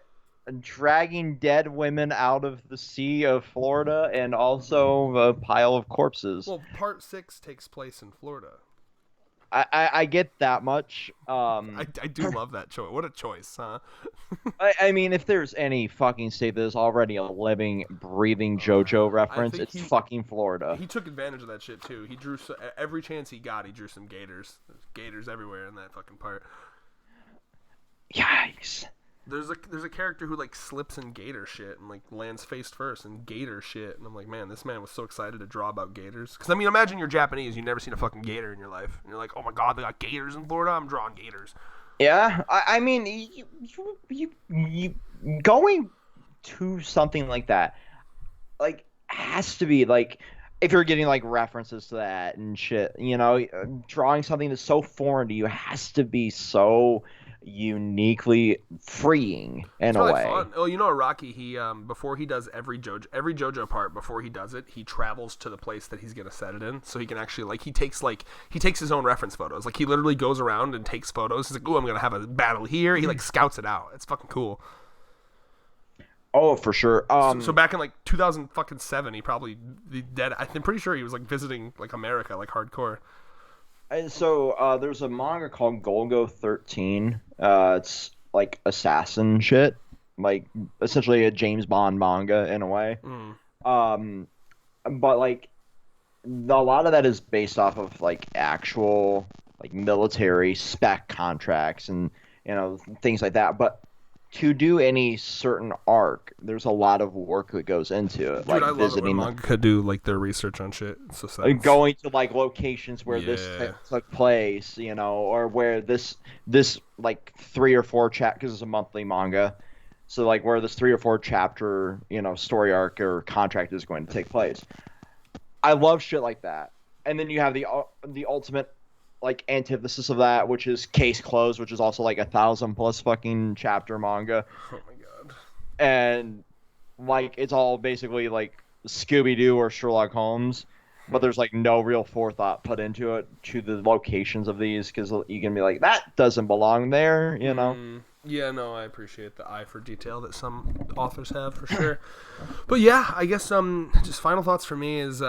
Speaker 2: dead women out of the sea of Florida, and also a pile of corpses.
Speaker 1: Well, Part 6 takes place in Florida.
Speaker 2: I get that much.
Speaker 1: I do love that choice. What a choice, huh?
Speaker 2: I mean, if there's any fucking state that is already a living, breathing JoJo
Speaker 1: I
Speaker 2: reference,
Speaker 1: think
Speaker 2: it's fucking Florida.
Speaker 1: he took advantage of that shit too. He drew every chance he got. He drew some gators. There's gators everywhere in that fucking part.
Speaker 2: Yikes.
Speaker 1: There's a character who like slips in gator shit and like lands face first in gator shit, and I'm like, man, this man was so excited to draw about gators. Because I mean, imagine you're Japanese, you've never seen a fucking gator in your life, and you're like, oh my god, they got gators in Florida. I'm drawing gators.
Speaker 2: Yeah, I mean, you going to something like that, like, has to be like, if you're getting like references to that and shit, you know, drawing something that's so foreign to you has to be so uniquely freeing in
Speaker 1: It's
Speaker 2: a
Speaker 1: really
Speaker 2: way.
Speaker 1: fun. Oh, you know, Rocky, he before he does every JoJo part, before he does it, he travels to the place that he's gonna set it in, so he can actually like he takes his own reference photos. Like he literally goes around and takes photos. He's like, oh, I'm gonna have a battle here. He like scouts it out. It's fucking cool.
Speaker 2: Oh, for sure.
Speaker 1: So back in like 2007, he probably dead. I'm pretty sure he was like visiting like America, like hardcore.
Speaker 2: And so there's a manga called Golgo 13. It's like assassin shit, like essentially a James Bond manga in a way. But like a lot of that is based off of like actual like military spec contracts and things like that. But to do any certain arc, there's a lot of work that goes into it.
Speaker 1: Dude,
Speaker 2: like
Speaker 1: I love
Speaker 2: visiting,
Speaker 1: it when manga could do like their research on shit. It's so sad.
Speaker 2: going to like locations where this took place, or where this like 3 or 4 because it's a monthly manga, so like where this 3 or 4 chapter story arc or contract is going to take place. I love shit like that. And then you have the ultimate like antithesis of that, which is Case Closed, which is also like 1,000+ fucking chapter manga.
Speaker 1: Oh my god.
Speaker 2: And like it's all basically like Scooby-Doo or Sherlock Holmes, but there's like no real forethought put into it to the locations of these, because you can be like, that doesn't belong there,
Speaker 1: Yeah, no, I appreciate the eye for detail that some authors have for sure. But yeah, I guess just final thoughts for me is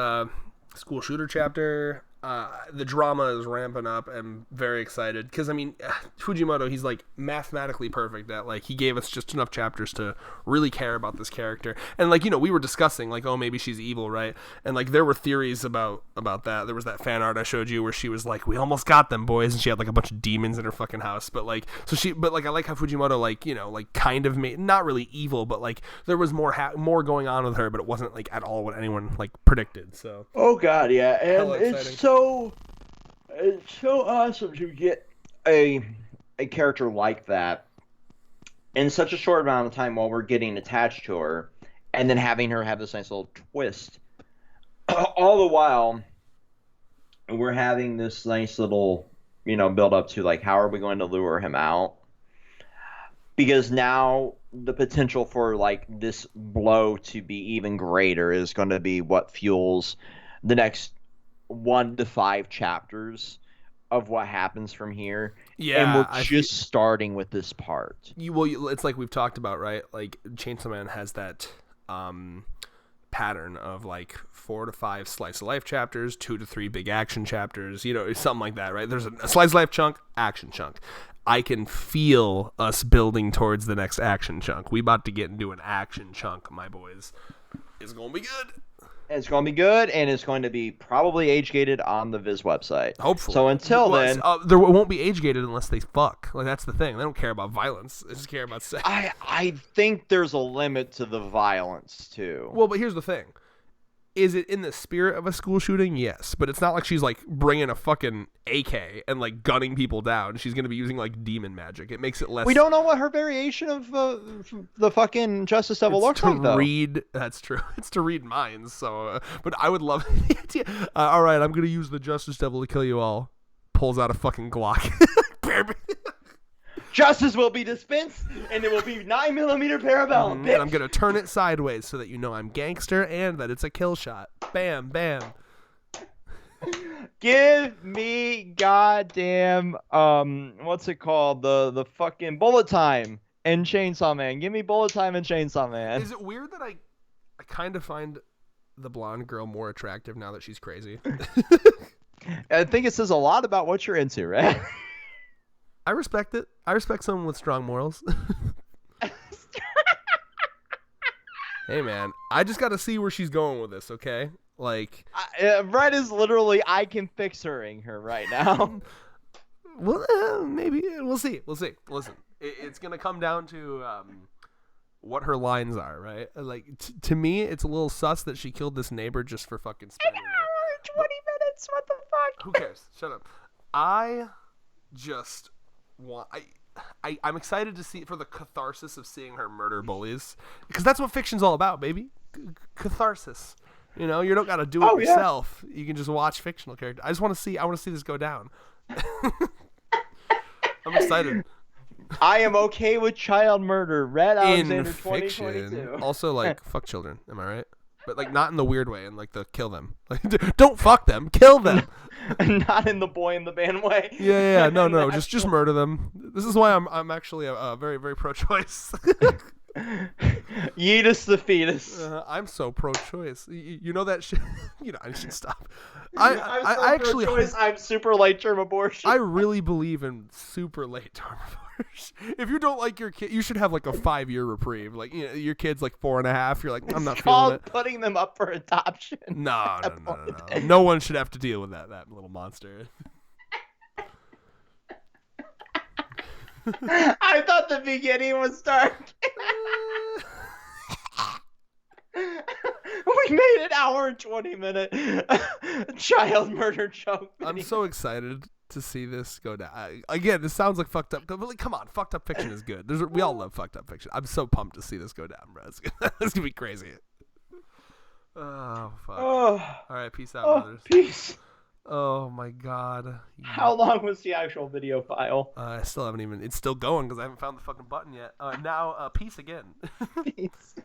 Speaker 1: school shooter chapter. The drama is ramping up. I'm very excited because, I mean, Fujimoto, he's like mathematically perfect at like, he gave us just enough chapters to really care about this character. And like, we were discussing like, oh, maybe she's evil, right? And like, there were theories about that. There was that fan art I showed you where she was like, we almost got them, boys, and she had like a bunch of demons in her fucking house. But like, I like how Fujimoto like, like kind of made, not really evil, but like there was more going on with her, but it wasn't like at all what anyone like predicted. So
Speaker 2: oh god, yeah. And it's so awesome to get a character like that in such a short amount of time while we're getting attached to her, and then having her have this nice little twist. All the while, we're having this nice little, build up to like, how are we going to lure him out? Because now the potential for like this blow to be even greater is going to be what fuels the next 1 to 5 chapters of what happens from here.
Speaker 1: Yeah,
Speaker 2: and we're just starting with this part.
Speaker 1: It's like we've talked about, right? Like Chainsaw Man has that pattern of like 4 to 5 slice of life chapters, 2 to 3 big action chapters, something like that, right? There's a slice of life chunk, action chunk. I can feel us building towards the next action chunk. We about to get into an action chunk, my boys. It's gonna be good.
Speaker 2: It's going to be good, and it's going to be probably age-gated on the Viz website.
Speaker 1: Hopefully.
Speaker 2: So until then...
Speaker 1: there won't be age-gated unless they fuck. Like, that's the thing. They don't care about violence. They just care about sex.
Speaker 2: I think there's a limit to the violence, too.
Speaker 1: Well, but here's the thing. Is it in the spirit of a school shooting? Yes. But it's not like she's, like, bringing a fucking AK and, like, gunning people down. She's going to be using, like, demon magic. It makes it less...
Speaker 2: We don't know what her variation of the fucking Justice Devil looks like, though.
Speaker 1: That's true. It's to read minds, so... but I would love the idea. All right, I'm going to use the Justice Devil to kill you all. Pulls out a fucking Glock.
Speaker 2: Justice will be dispensed, and it will be 9mm parabellum, bitch.
Speaker 1: And I'm going to turn it sideways so that you know I'm gangster and that it's a kill shot. Bam, bam.
Speaker 2: Give me goddamn, what's it called? The fucking bullet time in Chainsaw Man. Give me bullet time in Chainsaw Man.
Speaker 1: Is it weird that I kind of find the blonde girl more attractive now that she's crazy?
Speaker 2: I think it says a lot about what you're into, right?
Speaker 1: I respect it. I respect someone with strong morals. Hey, man, I just got to see where she's going with this, okay? Like,
Speaker 2: Red is literally, I can fix her right now.
Speaker 1: well, maybe we'll see. We'll see. Listen, it's gonna come down to what her lines are, right? Like, to me, it's a little sus that she killed this neighbor just for fucking spending.
Speaker 2: An hour and 20 minutes. What the fuck?
Speaker 1: Who cares? Shut up. I just want. I'm excited to see for the catharsis of seeing her murder bullies, because that's what fiction's all about, baby. Catharsis. You know, you don't got to do it yourself. You can just watch fictional characters. I want to see this go down. I'm excited.
Speaker 2: I am okay with child murder. Red Alexander
Speaker 1: In fiction,
Speaker 2: 2022.
Speaker 1: also, like, fuck children. Am I right? But, like, not in the weird way, and like the kill them. Like, don't fuck them, kill them.
Speaker 2: Not in the boy in the band way.
Speaker 1: Yeah. No. Just murder them. This is why I'm actually a very, very pro-choice.
Speaker 2: Yeetus the fetus.
Speaker 1: I'm so pro-choice. You know that shit. You know, I should stop.
Speaker 2: I'm so pro-choice. I'm super late term abortion.
Speaker 1: I really believe in super late term abortion. If you don't like your kid, you should have like a 5-year reprieve. Like, you know, your kid's like 4.5. You're like, I'm not feeling it.
Speaker 2: Putting them up for adoption.
Speaker 1: No. No one should have to deal with that little monster.
Speaker 2: I thought the beginning was dark. We made an hour and 20-minute child murder joke video.
Speaker 1: I'm so excited to see this go down. Again, this sounds like fucked up. But like, come on, fucked up fiction is good. We all love fucked up fiction. I'm so pumped to see this go down, bro. It's gonna be crazy. Oh fuck. All right, peace out, brothers.
Speaker 2: Peace.
Speaker 1: Oh my god.
Speaker 2: How long was the actual video file?
Speaker 1: I still haven't even. It's still going because I haven't found the fucking button yet. Now, peace again.
Speaker 2: Peace.